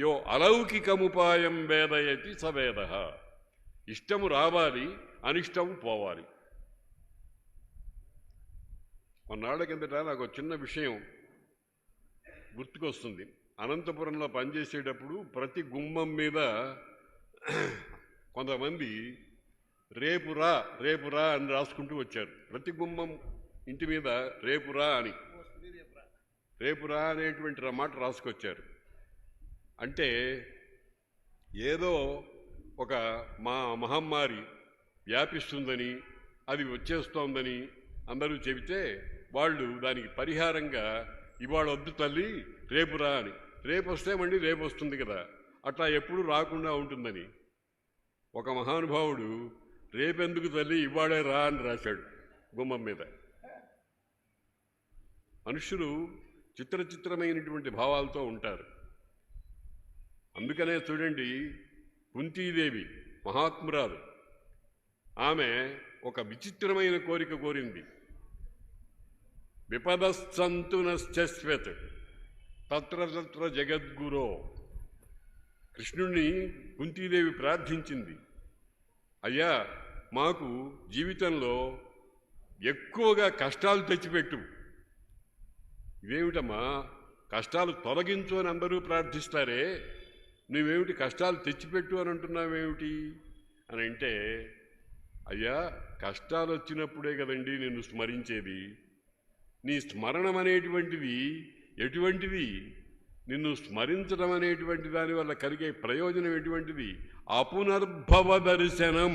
యో అలౌకికముపాయం వేదయతి సవేద. ఇష్టము రావాలి, అనిష్టము పోవాలి. కొన్నాళ్ల కిందట నాకు చిన్న విషయం గుర్తుకొస్తుంది. అనంతపురంలో పనిచేసేటప్పుడు ప్రతి గుమ్మం మీద కొంతమంది రేపురా రేపురా అని రాసుకుంటూ వచ్చారు. ప్రతి గుమ్మం ఇంటి మీద రేపురా అని, రేపురా అనేటువంటి మాట రాసుకొచ్చారు. అంటే ఏదో ఒక మహమ్మారి వ్యాపిస్తుందని, అది వచ్చేస్తోందని అందరూ చెబితే వాళ్ళు దానికి పరిహారంగా ఇవాళ వద్దు తల్లి రేపురా అని, రేపు వస్తే మళ్ళీ రేపు వస్తుంది కదా, అట్లా ఎప్పుడు రాకుండా ఉంటుందని ఒక మహానుభావుడు రేపెందుకు తల్లి ఇవాళే రా అని రాశాడు గుమ్మం మీద. మనుషులు చిత్రమైనటువంటి భావాలతో ఉంటారు. అందుకనే చూడండి, కుంతీదేవి మహాత్మురాలు, ఆమె ఒక విచిత్రమైన కోరిక కోరింది. విపదస్సంతు నశ్చస్వత్ తత్ర తత్ర జగద్గురో. కృష్ణుణ్ణి కుంతీదేవి ప్రార్థించింది, అయ్యా మాకు జీవితంలో ఎక్కువగా కష్టాలు తెచ్చిపెట్టు. ఇదేమిటమ్మా, కష్టాలు తొలగించు అని అందరూ ప్రార్థిస్తారే, నువ్వేమిటి కష్టాలు తెచ్చిపెట్టు అని అంటున్నావేమిటి అని అంటే, అయ్యా కష్టాలు వచ్చినప్పుడే కదండి నిన్ను స్మరించేది. నీ స్మరణం అనేటువంటిది ఎటువంటిది? నిన్ను స్మరించడం అనేటువంటి దానివల్ల కలిగే ప్రయోజనం ఎటువంటిది? అపునర్భవ దర్శనం.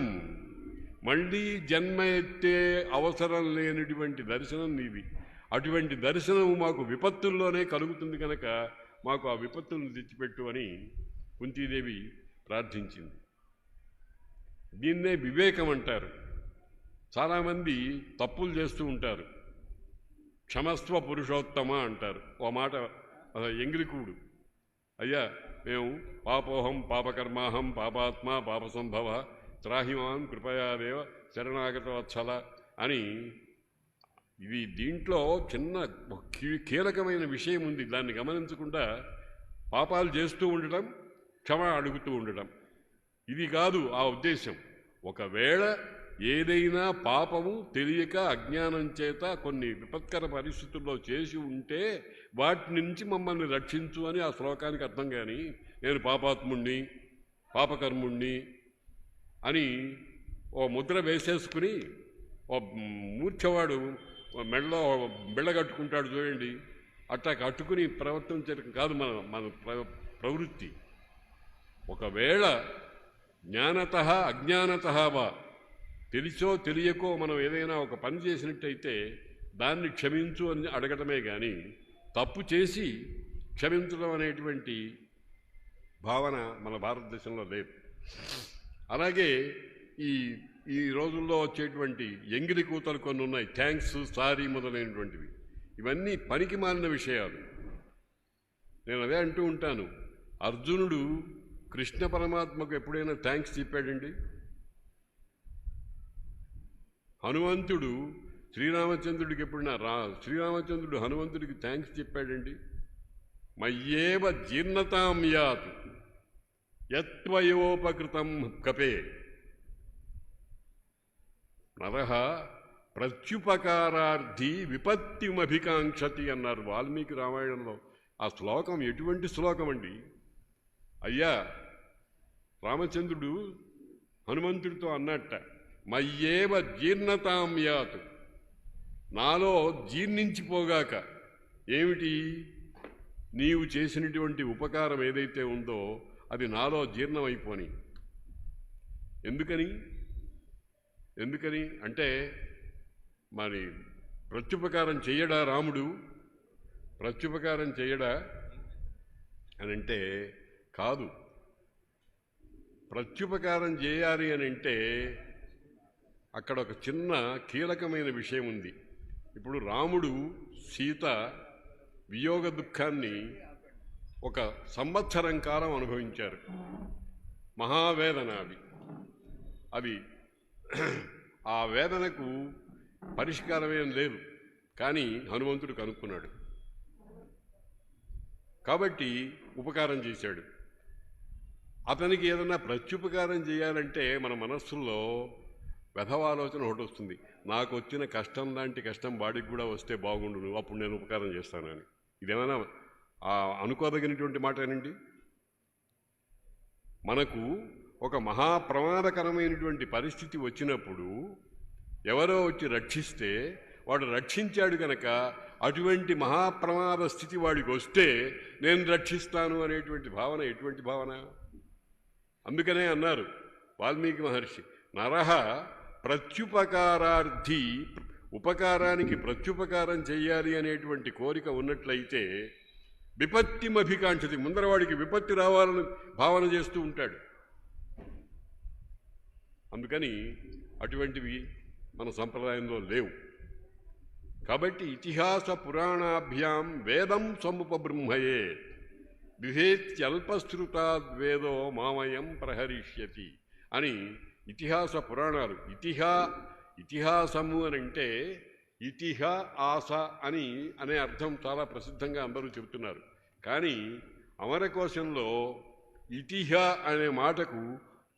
మళ్ళీ జన్మ ఎత్తే అవసరం లేనటువంటి దర్శనం నీది. అటువంటి దర్శనము మాకు విపత్తుల్లోనే కలుగుతుంది కనుక మాకు ఆ విపత్తులను తెచ్చిపెట్టు అని కుంతీదేవి ప్రార్థించింది. దీన్నే వివేకం అంటారు. చాలామంది తప్పులు చేస్తూ ఉంటారు. క్షమస్వ పురుషోత్తమ అంటారు. ఓ మాట ఎంగిలికూడు, అయ్యా మేము పాపోహం పాపకర్మాహం పాపాత్మ పాపసంభవ త్రాహిమాం కృపయాదేవ శరణాగత వత్సల అని. ఇది దీంట్లో చిన్న కీలకమైన విషయం ఉంది. దాన్ని గమనించకుండా పాపాలు చేస్తూ ఉండటం, క్షమ అడుగుతూ ఉండటం, ఇది కాదు ఆ ఉద్దేశం. ఒకవేళ ఏదైనా పాపము తెలియక అజ్ఞానం చేత కొన్ని విపత్కర పరిస్థితుల్లో చేసి ఉంటే వాటి నుంచి మమ్మల్ని రక్షించు అని ఆ శ్లోకానికి అర్థం. కానీ నేను పాపాత్ముణ్ణి పాపకర్ముణ్ణి అని ఓ ముద్ర వేసేసుకుని ఓ మూర్ఛవాడు మెడలో బిళ్ళ కట్టుకుంటాడు చూడండి, అట్లా కట్టుకుని ప్రవర్తించడం కాదు మన మన ప్రవృత్తి. ఒకవేళ జ్ఞానత అజ్ఞానత వా, తెలిసో తెలియకో మనం ఏదైనా ఒక పని చేసినట్టయితే దాన్ని క్షమించు అని అడగటమే కానీ తప్పు చేసి క్షమించడం అనేటువంటి భావన మన భారతదేశంలో లేదు. అలాగే ఈ రోజుల్లో వచ్చేటువంటి ఎంగిలి కూతలు కొన్ని ఉన్నాయి, థ్యాంక్స్, సారీ మొదలైనటువంటివి. ఇవన్నీ పనికి మాలిన విషయాలు. నేను అదే అంటూ ఉంటాను, అర్జునుడు కృష్ణ పరమాత్మకు ఎప్పుడైనా థ్యాంక్స్ చెప్పాడండి? హనుమంతుడు శ్రీరామచంద్రుడికి ఎప్పుడైనా శ్రీరామచంద్రుడు హనుమంతుడికి థ్యాంక్స్ చెప్పాడండి? మయ్యేవ జీర్ణతాం యాత్ యత్వయోపకృతం కపే నరః ప్రత్యుపకారార్థి విపత్తిమభికాంక్షతి అన్నారు వాల్మీకి రామాయణంలో. ఆ శ్లోకం ఎటువంటి శ్లోకం అండి? అయ్యా రామచంద్రుడు హనుమంతుడితో అన్నట్ట, మయ్యేవ జీర్ణతాం యాత్, నాలో జీర్ణించిపోగాక. ఏమిటి? నీవు చేసినటువంటి ఉపకారం ఏదైతే ఉందో అది నాలో జీర్ణమైపోని. ఎందుకని అంటే మరి ప్రత్యుపకారం చెయ్యడా రాముడు? ప్రత్యుపకారం చెయ్యడా అని అంటే కాదు. ప్రత్యుపకారం చేయాలి అని అంటే అక్కడ ఒక చిన్న కీలకమైన విషయం ఉంది. ఇప్పుడు రాముడు సీత వియోగ దుఃఖాన్ని ఒక సంవత్సరం కాలం అనుభవించారు. మహావేదన అవి ఆ వేదనకు పరిష్కారమేం లేదు, కానీ హనుమంతుడు కనుక్కున్నాడు కాబట్టి ఉపకారం చేశాడు. అతనికి ఏదన్నా ప్రత్యుపకారం చేయాలంటే మన మనస్సుల్లో వ్యధవాలోచన ఒకటి వస్తుంది. నాకు వచ్చిన కష్టం లాంటి కష్టం వాడికి కూడా వస్తే బాగుండును, అప్పుడు నేను ఉపకారం చేస్తానని. ఇదేమైనా అనుకోదగినటువంటి మాటేనండి? మనకు ఒక మహాప్రమాదకరమైనటువంటి పరిస్థితి వచ్చినప్పుడు ఎవరో వచ్చి రక్షిస్తే వాడు రక్షించాడు కనుక అటువంటి మహాప్రమాద స్థితి వాడికి వస్తే నేను రక్షిస్తాను అనేటువంటి భావన ఎటువంటి భావన? అందుకనే అన్నారు వాల్మీకి మహర్షి, నరహ ప్రత్యుపకారార్థి, ఉపకారానికి ప్రత్యుపకారం చెయ్యాలి అనేటువంటి కోరిక ఉన్నట్లయితే విపత్తిమభికాంక్షతి, ముందరవాడికి విపత్తి రావాలని భావన చేస్తూ ఉంటాడు. అందుకని అటువంటివి మన సంప్రదాయంలో లేవు. కాబట్టి ఇతిహాస పురాణాభ్యాం వేదం సముపబ్రహ్మయే విభేత్యల్పశ్రుతాద్వేదో మామయం ప్రహరిష్యతి అని ఇతిహాస పురాణాలు. ఇతిహాసము అని అంటే ఆస అనే అర్థం చాలా ప్రసిద్ధంగా అందరూ చెబుతున్నారు. కానీ అమరకోశంలో ఇతిహ అనే మాటకు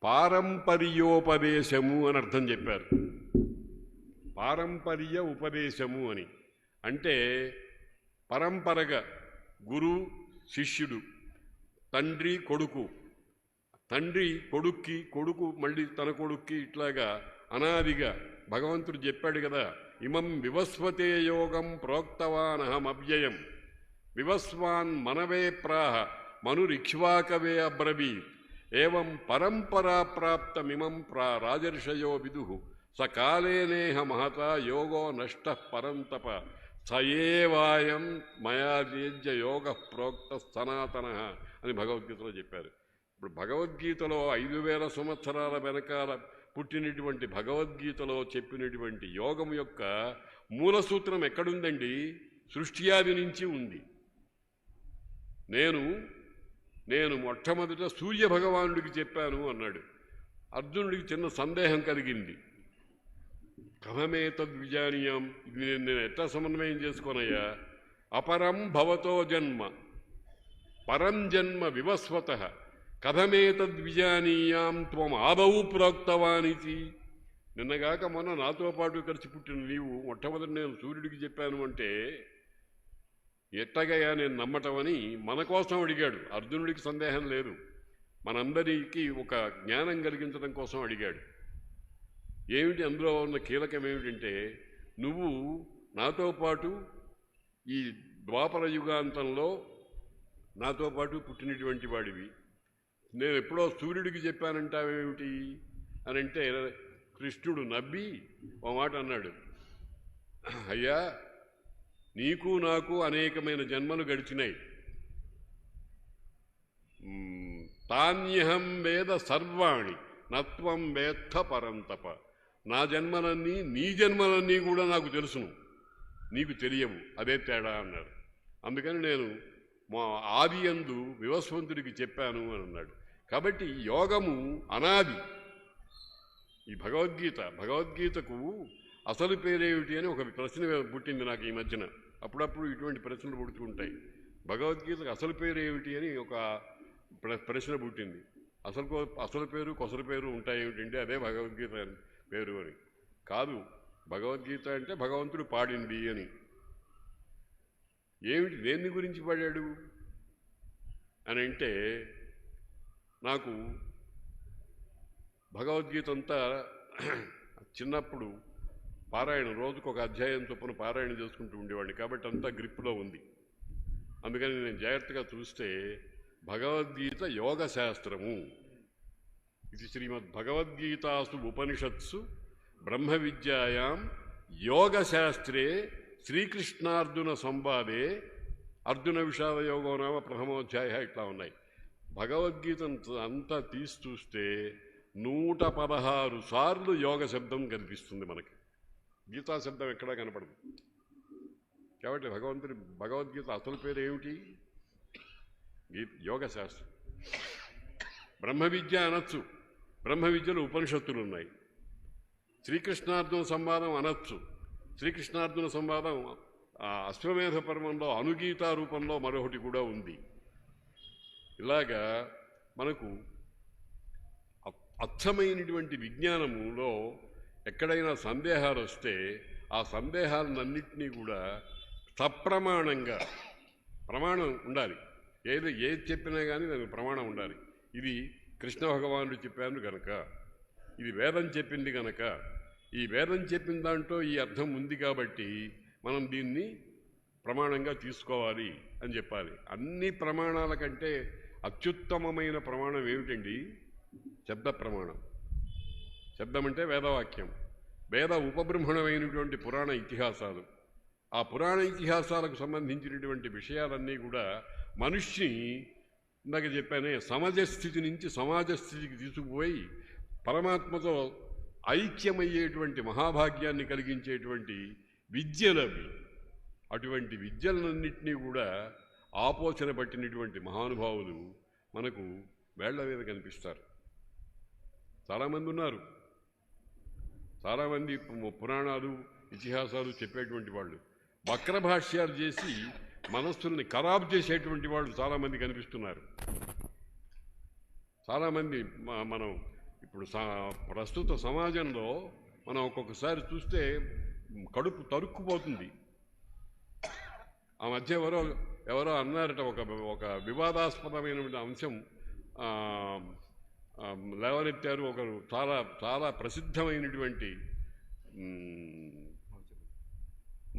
పారంపర్యోపదేశము అని అర్థం చెప్పారు. పారంపర్య ఉపదేశము అని అంటే పరంపరగా గురు శిష్యుడు, తండ్రి కొడుకు, తండ్రి కొడుక్కి, కొడుకు మళ్ళీ తన కొడుక్కి, ఇట్లాగా అనాదిగా భగవంతుడు చెప్పాడు కదా, ఇమం వివస్వతే యోగం ప్రోక్తవానహమవ్యయం వివస్వాన్ మనవే ప్రాహ మనురిక్ష్వాకవే అబ్రవీత్ ఏవం పరంపరా ప్రాప్తమిమం రాజర్షయో విదుః సకాలేనేహ మహతా యోగో నష్ట పరంతప సయేవాయం మయాజేజ్య యోగ ప్రోక్త సనాతన అని భగవద్గీతలో చెప్పారు. ఇప్పుడు భగవద్గీతలో 5000 సంవత్సరాల వెనకాల పుట్టినటువంటి భగవద్గీతలో చెప్పినటువంటి యోగం యొక్క మూల సూత్రం ఎక్కడుందండి? సృష్టియాది నుంచి ఉంది. నేను మొట్టమొదట సూర్య భగవానుడికి చెప్పాను అన్నాడు. అర్జునుడికి చిన్న సందేహం కలిగింది. కథమేతద్విజానీయం, ఇది నేను ఎట్లా సమన్వయం చేసుకోనయ్యా? అపరం భవతో జన్మ పరం జన్మ వివస్వత కథమేతద్విజానీయాం త్వం ఆదౌ ప్రోక్తవానితి. నిన్నగాక మొన్న నాతో పాటు కలిసి పుట్టిన నీవు మొట్టమొదటి నేను సూర్యుడికి చెప్పాను అంటే ఎట్టగయా నేను నమ్మటమని మన కోసం అడిగాడు. అర్జునుడికి సందేహం లేదు, మనందరికీ ఒక జ్ఞానం కలిగించడం కోసం అడిగాడు. ఏమిటి అందులో ఉన్న కీలకం ఏమిటంటే, నువ్వు నాతో పాటు ఈ ద్వాపర యుగాంతంలో నాతో పాటు పుట్టినటువంటి వాడివి, నేను ఎప్పుడో సూర్యుడికి చెప్పానంటావేమిటి అని అంటే కృష్ణుడు నవ్వి ఓ మాట అన్నాడు, అయ్యా నీకు నాకు అనేకమైన జన్మలు గడిచినాయి, తాన్యహం వేద సర్వాణి నత్వం వేత్త పరంతప, నా జన్మలన్నీ నీ జన్మలన్నీ కూడా నాకు తెలుసును, నీకు తెలియవు, అదే తేడా అన్నాడు. అందుకని నేను మా ఆది యందు వివస్వంతుడికి చెప్పాను అని అన్నాడు. కాబట్టి యోగము అనాది. ఈ భగవద్గీతకు అసలు పేరేమిటి అని ఒక ప్రశ్న పుట్టింది నాకు ఈ మధ్యన. అప్పుడప్పుడు ఇటువంటి ప్రశ్నలు పుడుతుంటాయి. భగవద్గీతకు అసలు పేరు ఏమిటి అని ఒక ప్రశ్న పుట్టింది. అసలు పేరు కొసలు పేరు ఉంటాయి ఏమిటంటే అదే భగవద్గీత పేరు అని కాదు. భగవద్గీత అంటే భగవంతుడు పాడింది అని. ఏమిటి, దేన్ని గురించి పాడాడు అని అంటే, నాకు భగవద్గీత అంతా చిన్నప్పుడు పారాయణ రోజుకు ఒక అధ్యాయం చొప్పున పారాయణ చేసుకుంటూ ఉండేవాడిని కాబట్టి అంతా గ్రిప్లో ఉంది. అందుకని నేను జాగ్రత్తగా చూస్తే భగవద్గీత యోగ శాస్త్రము. ఇది శ్రీమద్ భగవద్గీతాసు ఉపనిషత్సు బ్రహ్మ విద్యాయాం యోగశాస్త్రే శ్రీకృష్ణార్జున సంవాదే అర్జున విషాద యోగో నామ ప్రథమోధ్యాయ ఇట్లా ఉన్నాయి. భగవద్గీత అంతా తీసి చూస్తే 116 సార్లు యోగ శబ్దం కనిపిస్తుంది మనకి. గీతా శబ్దం ఎక్కడా కనపడదు. కాబట్టి భగవద్గీత అసలు పేరు ఏమిటి? యోగ శాస్త్రం. బ్రహ్మ విద్య అనొచ్చు, బ్రహ్మ విద్యలో ఉపనిషత్తులు ఉన్నాయి. శ్రీకృష్ణార్జున సంవాదం అనొచ్చు, శ్రీకృష్ణార్జున సంవాదం అశ్వమేధ పర్వంలో అనుగీతా రూపంలో మరొకటి కూడా ఉంది. ఇలాగా మనకు అచ్చమైనటువంటి విజ్ఞానములో ఎక్కడైనా సందేహాలు వస్తే ఆ సందేహాలన్నింటినీ కూడా సప్రమాణంగా, ప్రమాణం ఉండాలి. ఏది చెప్పినా కానీ దానికి ప్రమాణం ఉండాలి. ఇది కృష్ణ భగవానుడు చెప్పాను కనుక, ఇది వేదం చెప్పింది కనుక, ఈ వేదం చెప్పిన దాంట్లో ఈ అర్థం ఉంది కాబట్టి మనం దీన్ని ప్రమాణంగా తీసుకోవాలి అని చెప్పాలి. అన్ని ప్రమాణాల కంటే అత్యుత్తమమైన ప్రమాణం ఏమిటండి? శబ్ద ప్రమాణం. శబ్దం అంటే వేదవాక్యం. వేద ఉపబృంహణమైనటువంటి పురాణ ఇతిహాసాలు, ఆ పురాణ ఇతిహాసాలకు సంబంధించినటువంటి విషయాలన్నీ కూడా మనిషిని ఇందాక చెప్పానే సమజ స్థితి నుంచి సమాజ స్థితికి తీసుకుపోయి పరమాత్మతో ఐక్యమయ్యేటువంటి మహాభాగ్యాన్ని కలిగించేటువంటి విద్యలవి. అటువంటి విద్యలన్నింటినీ కూడా ఆపోచన పట్టినటువంటి మహానుభావులు మనకు వేళ్ల మీద కనిపిస్తారు. చాలామంది ఉన్నారు, చాలామంది పురాణాలు ఇతిహాసాలు చెప్పేటువంటి వాళ్ళు వక్రభాష్యాలు చేసి మనస్సుల్ని ఖరాబు చేసేటువంటి వాళ్ళు చాలామంది కనిపిస్తున్నారు. చాలామంది మనం ఇప్పుడు ప్రస్తుత సమాజంలో మనం ఒక్కొక్కసారి చూస్తే కడుపు తరుక్కుపోతుంది. ఆ మధ్య ఎవరో అన్నారట, ఒక వివాదాస్పదమైన అంశం లేవనెత్తారు. ఒకరు చాలా చాలా ప్రసిద్ధమైనటువంటి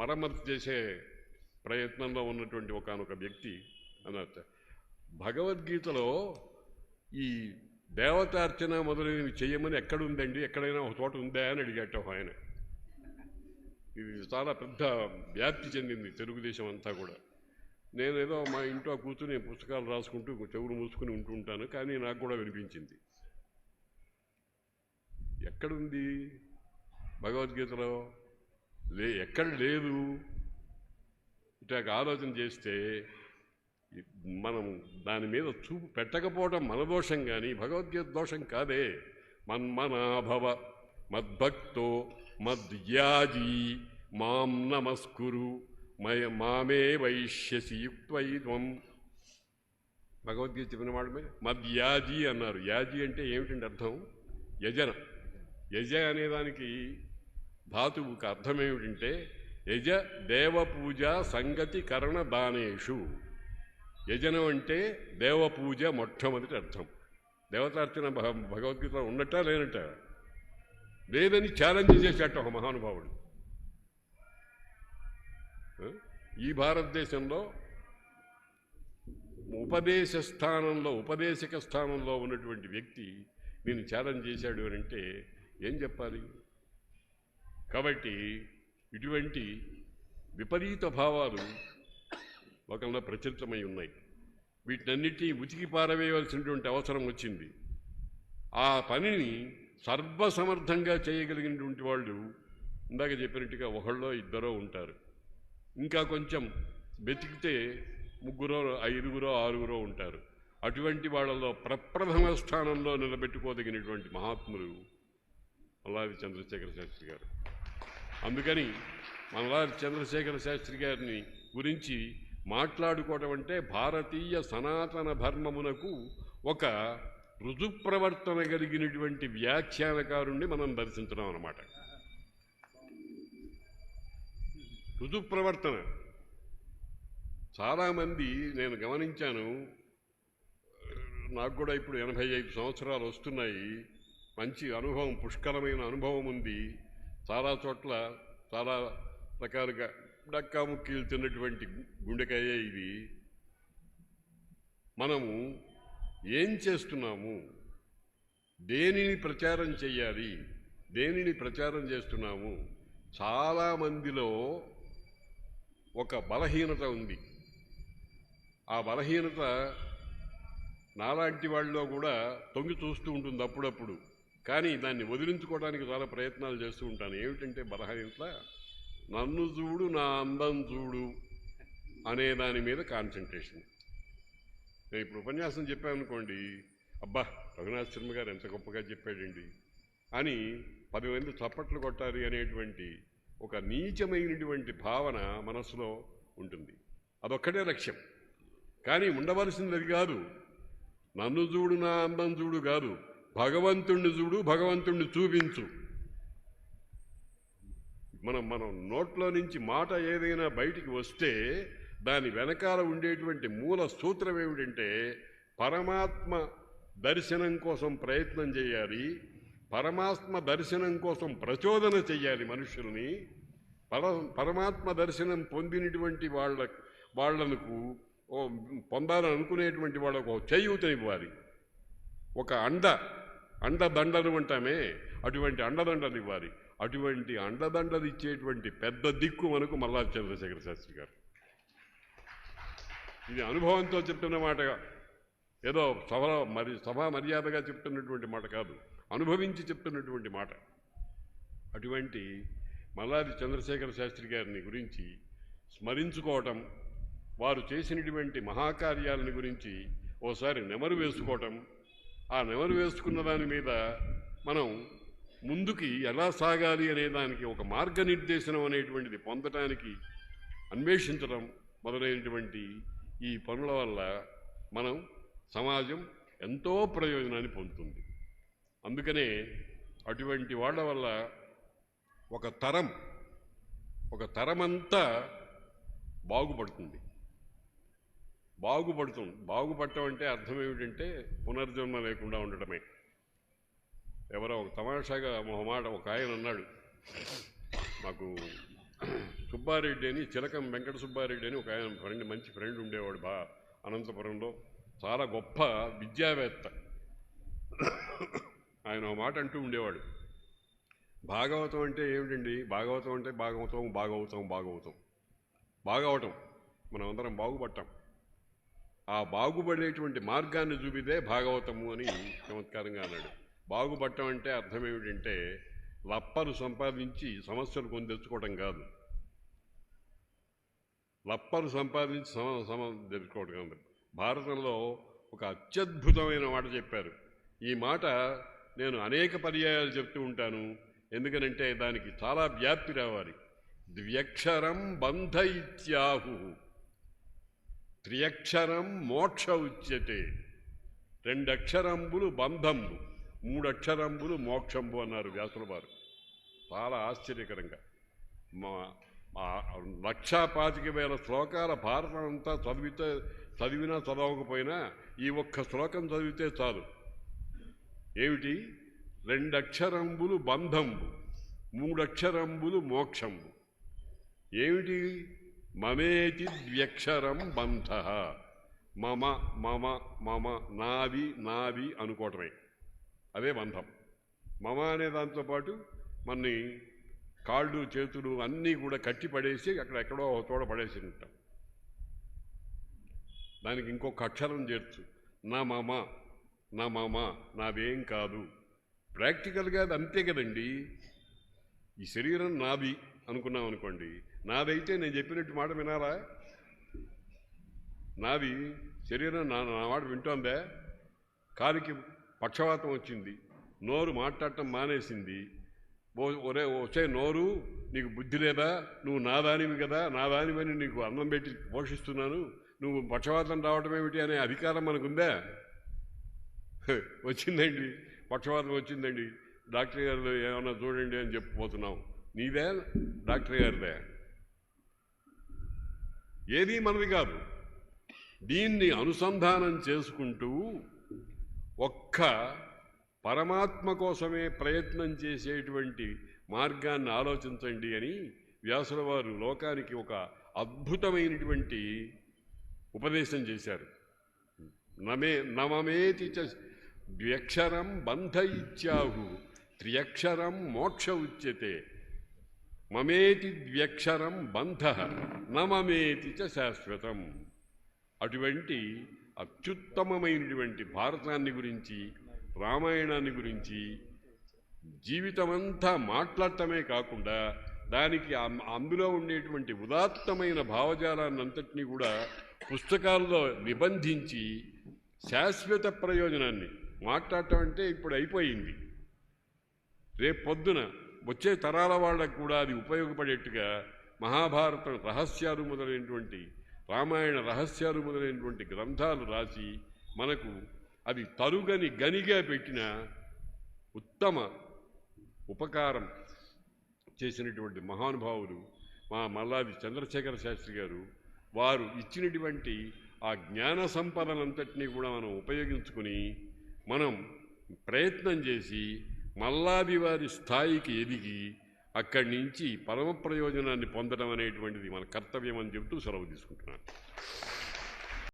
మరమ్మతు చేసే ప్రయత్నంలో ఉన్నటువంటి ఒకానొక వ్యక్తి అన్నట్టు, భగవద్గీతలో ఈ దేవతార్చన మొదలైనవి చేయమని ఎక్కడుందండి, ఎక్కడైనా ఒక చోట ఉందా అని అడిగాట ఆయన. ఇది చాలా పెద్ద వ్యాప్తి చెందింది తెలుగుదేశం అంతా కూడా. నేనేదో మా ఇంట్లో కూర్చుని పుస్తకాలు రాసుకుంటూ చెవులు మూసుకుని ఉంటుంటాను, కానీ నాకు కూడా వినిపించింది. ఎక్కడుంది భగవద్గీతలో? ఎక్కడ లేదు. ఇట్లా ఆలోచన చేస్తే మనం దాని మీద చూపు పెట్టకపోవడం మన దోషం, కానీ భగవద్గీత దోషం కాదే. మన్మనాభవ మద్భక్తో మద్యాజీ మాం నమస్కురు మామే వైష్యసి యుక్త్వైత్వం. భగవద్గీత చెప్పిన వాడమే మద్యాజీ అన్నారు. యాజీ అంటే ఏమిటంటే అర్థం? యజన. యజ అనేదానికి ధాతువుకి అర్థం ఏమిటంటే యజ దేవపూజ సంగతి కరణ దానేషు. యజనం అంటే దేవపూజ మొట్టమొదటి అర్థం. దేవతార్చన భగవద్గీతలో ఉన్నట్టా లేనట్ట? లేదని ఛాలెంజ్ చేసేట ఒక మహానుభావుడు. ఈ భారతదేశంలో ఉపదేశక స్థానంలో ఉన్నటువంటి వ్యక్తి నేను ఛాలెంజ్ చేశాడు అని అంటే ఏం చెప్పాలి? కాబట్టి ఇటువంటి విపరీత భావాలు లోకంలో ప్రచలితమై ఉన్నాయి. వీటన్నిటినీ ఉతికి పారవేయవలసినటువంటి అవసరం వచ్చింది. ఆ పనిని సర్వసమర్థంగా చేయగలిగినటువంటి వాళ్ళు ఇందాక చెప్పినట్టుగా ఒకళ్ళో ఇద్దరో ఉంటారు. ఇంకా కొంచెం వెతికితే 3, 5, 6 ఉంటారు. అటువంటి వాళ్ళలో ప్రప్రథమ స్థానంలో నిలబెట్టుకోదగినటువంటి మహాత్ములు మల్లాది చంద్రశేఖర శాస్త్రి గారు. అందుకని మల్లాది చంద్రశేఖర శాస్త్రి గారిని గురించి మాట్లాడుకోవటం అంటే భారతీయ సనాతన ధర్మమునకు ఒక రుజుప్రవర్తన కలిగినటువంటి వ్యాఖ్యానకారుణ్ణి మనం దర్శించడం అన్నమాట. రుజుప్రవర్తన చాలామంది నేను గమనించాను. నాకు కూడా ఇప్పుడు 85 సంవత్సరాలు వస్తున్నాయి. మంచి అనుభవం, పుష్కలమైన అనుభవం ఉంది. చాలా చోట్ల చాలా రకాలుగా డక్కాముక్కీలు తిన్నటువంటి గుండెకాయ ఇది. మనము ఏం చేస్తున్నాము, దేనిని ప్రచారం చెయ్యాలి, దేనిని ప్రచారం చేస్తున్నాము? చాలామందిలో ఒక బలహీనత ఉంది. ఆ బలహీనత నాలాంటి వాళ్ళలో కూడా తొంగి చూస్తూ ఉంటుంది అప్పుడప్పుడు. కానీ దాన్ని వదిలించుకోవడానికి చాలా ప్రయత్నాలు చేస్తూ ఉంటాను. ఏమిటంటే బలహీనత, నన్ను చూడు నా అందం చూడు అనే దాని మీద కాన్సన్ట్రేషన్. నేను ఇప్పుడు ఉపన్యాసం చెప్పాను అనుకోండి, అబ్బా రఘునాథ్ శర్మ గారు ఎంత గొప్పగా చెప్పాడండి అని 10 మంది చప్పట్లు కొట్టాలి అనేటువంటి ఒక నీచమైనటువంటి భావన మనసులో ఉంటుంది. అదొక్కటే లక్ష్యం. కానీ ఉండవలసింది అది కాదు. నన్ను చూడు నా అందం చూడు కాదు, భగవంతుణ్ణి చూడు, భగవంతుణ్ణి చూపించు. మనం నోట్లో నుంచి మాట ఏదైనా బయటికి వస్తే దాని వెనకాల ఉండేటువంటి మూల సూత్రం ఏమిటంటే పరమాత్మ దర్శనం కోసం ప్రయత్నం చేయాలి, పరమాత్మ దర్శనం కోసం ప్రచోదన చెయ్యాలి మనుషుల్ని. పరమాత్మ దర్శనం పొందినటువంటి వాళ్ళకు పొందాలని అనుకునేటువంటి వాళ్ళకు చేయూతనివ్వాలి. ఒక అండదండలు అంటామే, అటువంటి అండదండలు ఇవ్వాలి. అటువంటి అండదండలు ఇచ్చేటువంటి పెద్ద దిక్కు మనకు మల్లాది చంద్రశేఖర శాస్త్రి గారు. ఇది అనుభవంతో చెప్తున్న మాట, ఏదో సభా మర్యాదగా చెప్తున్నటువంటి మాట కాదు, అనుభవించి చెప్తున్నటువంటి మాట. అటువంటి మల్లాది చంద్రశేఖర శాస్త్రి గారిని గురించి స్మరించుకోవటం, వారు చేసినటువంటి మహాకార్యాలని గురించి ఓసారి నెమరు వేసుకోవటం, ఆ నెమరు వేసుకున్న దాని మీద మనం ముందుకి ఎలా సాగాలి అనే దానికి ఒక మార్గనిర్దేశనం అనేటువంటిది పొందటానికి అన్వేషించడం మొదలైనటువంటి ఈ పనుల వల్ల మనం సమాజం ఎంతో ప్రయోజనాన్ని పొందుతుంది. అందుకనే అటువంటి వాళ్ళ వల్ల ఒక తరమంతా బాగుపడుతుంది. బాగుపడటం అంటే అర్థం ఏమిటంటే పునర్జన్మ లేకుండా ఉండటమే. ఎవరో ఒక తమాషాగా మాట ఒక ఆయన అన్నాడు, మాకు సుబ్బారెడ్డి అని, చిలకం వెంకట సుబ్బారెడ్డి అని ఒక ఆయన మంచి ఫ్రెండ్ ఉండేవాడు అనంతపురంలో, చాలా గొప్ప విద్యావేత్త. ఆయన ఒక మాట అంటూ ఉండేవాడు, భాగవతం అంటే ఏమిటండి, భాగవతం అంటే బాగవటం, మనం అందరం బాగుపడటం. ఆ బాగుపడేటువంటి మార్గాన్ని చూపితే భాగవతము అని చమత్కారంగా అన్నాడు. బాగుపడటం అంటే అర్థం ఏమిటంటే లప్పలు సంపాదించి సమస్యలు కొని తెచ్చుకోవటం కాదు, లప్పలు సంపాదించి తెచ్చుకోవటం కాదు. భారతంలో ఒక అత్యద్భుతమైన మాట చెప్పారు. ఈ మాట నేను అనేక పర్యాయాలు చెప్తూ ఉంటాను, ఎందుకనంటే దానికి చాలా వ్యాప్తి రావాలి. ద్వ్యక్షరం బంధ ఇత్యాహు, త్రియక్షరం మోక్ష ఉచ్యతే. 2 అక్షరంబులు బంధంబు, 3 అక్షరంబులు మోక్షంబు అన్నారు వ్యాసుల వారు. చాలా ఆశ్చర్యకరంగా 1,25,000 శ్లోకాల భారతం అంతా చదివినా చదవకపోయినా ఈ ఒక్క శ్లోకం చదివితే చాలు. ఏమిటి? 2 అక్షరంబులు బంధంబు, 3 అక్షరంబులు మోక్షంబు. ఏమిటి? మమేతి ద్వ్యక్షరం బంధ, మమ మమ మమ, నాది అనుకోవటమే, అదే బంధం. మమ అనే దాంతోపాటు మన్ని కాళ్ళు చేతులు అన్నీ కూడా కట్టి పడేసి ఎక్కడో చోట పడేసి ఉంటాం. దానికి ఇంకొక అక్షరం చేర్చు, నా మమ, నాదేం కాదు. ప్రాక్టికల్గా అది అంతే కదండి. ఈ శరీరం నాది అనుకున్నాం అనుకోండి, నాదైతే నేను చెప్పినట్టు మాట వినాలా? నాది శరీరం నా మాట వింటోందా? కాలికి పక్షవాతం వచ్చింది, నోరు మాట్లాడటం మానేసింది. వచ్చే నోరు, నీకు బుద్ధి లేదా? నువ్వు నాదానివి కదా, నాదానివని నీకు అన్నం పెట్టి పోషిస్తున్నాను, నువ్వు పక్షవాతం రావటం ఏమిటి అనే అధికారం మనకుందా? వచ్చిందండి, పక్షవాతం వచ్చిందండి, డాక్టర్ గారు ఏమన్నా చూడండి అని చెప్పిపోతున్నావు. నీదే డాక్టర్ గారిదే? ఏది మనది కాదు. దీన్ని అనుసంధానం చేసుకుంటూ ఒక్క పరమాత్మ కోసమే ప్రయత్నం చేసేటువంటి మార్గాన్ని ఆలోచించండి అని వ్యాసుల వారు లోకానికి ఒక అద్భుతమైనటువంటి ఉపదేశం చేశారు. నమమేతి ద్వ్యక్షరం బంధ ఇత్యాహు, త్రియక్షరం మోక్ష ఉచ్యతే. మమేతి ద్వ్యక్షరం బంధ నమమేతి చ శాశ్వతం. అటువంటి అత్యుత్తమమైనటువంటి భారతాన్ని గురించి, రామాయణాన్ని గురించి జీవితమంతా మాట్లాడటమే కాకుండా దానికి అందులో ఉండేటువంటి ఉదాత్తమైన భావజాలాన్ని అంతటినీ కూడా పుస్తకాల్లో నిబంధించి శాశ్వత ప్రయోజనాన్ని మాట్లాడటం అంటే ఇప్పుడు అయిపోయింది. రేపు పొద్దున వచ్చే తరాల వాళ్ళకు కూడా అది ఉపయోగపడేట్టుగా మహాభారతం రహస్యాలు మొదలైనటువంటి, రామాయణ రహస్యాలు మొదలైనటువంటి గ్రంథాలు రాసి మనకు అది తరుగని గనిగా పెట్టిన ఉత్తమ ఉపకారం చేసినటువంటి మహానుభావులు మా మల్లాది చంద్రశేఖర శాస్త్రి గారు. వారు ఇచ్చినటువంటి ఆ జ్ఞాన సంపదనంతటినీ కూడా మనం ఉపయోగించుకుని మనం ప్రయత్నం చేసి మల్లాది వారి స్థాయికి ఎదిగి అక్కడి నుంచి పరమ ప్రయోజనాన్ని పొందడం అనేటువంటిది మన కర్తవ్యం అని చెబుతూ సెలవు తీసుకుంటున్నాను.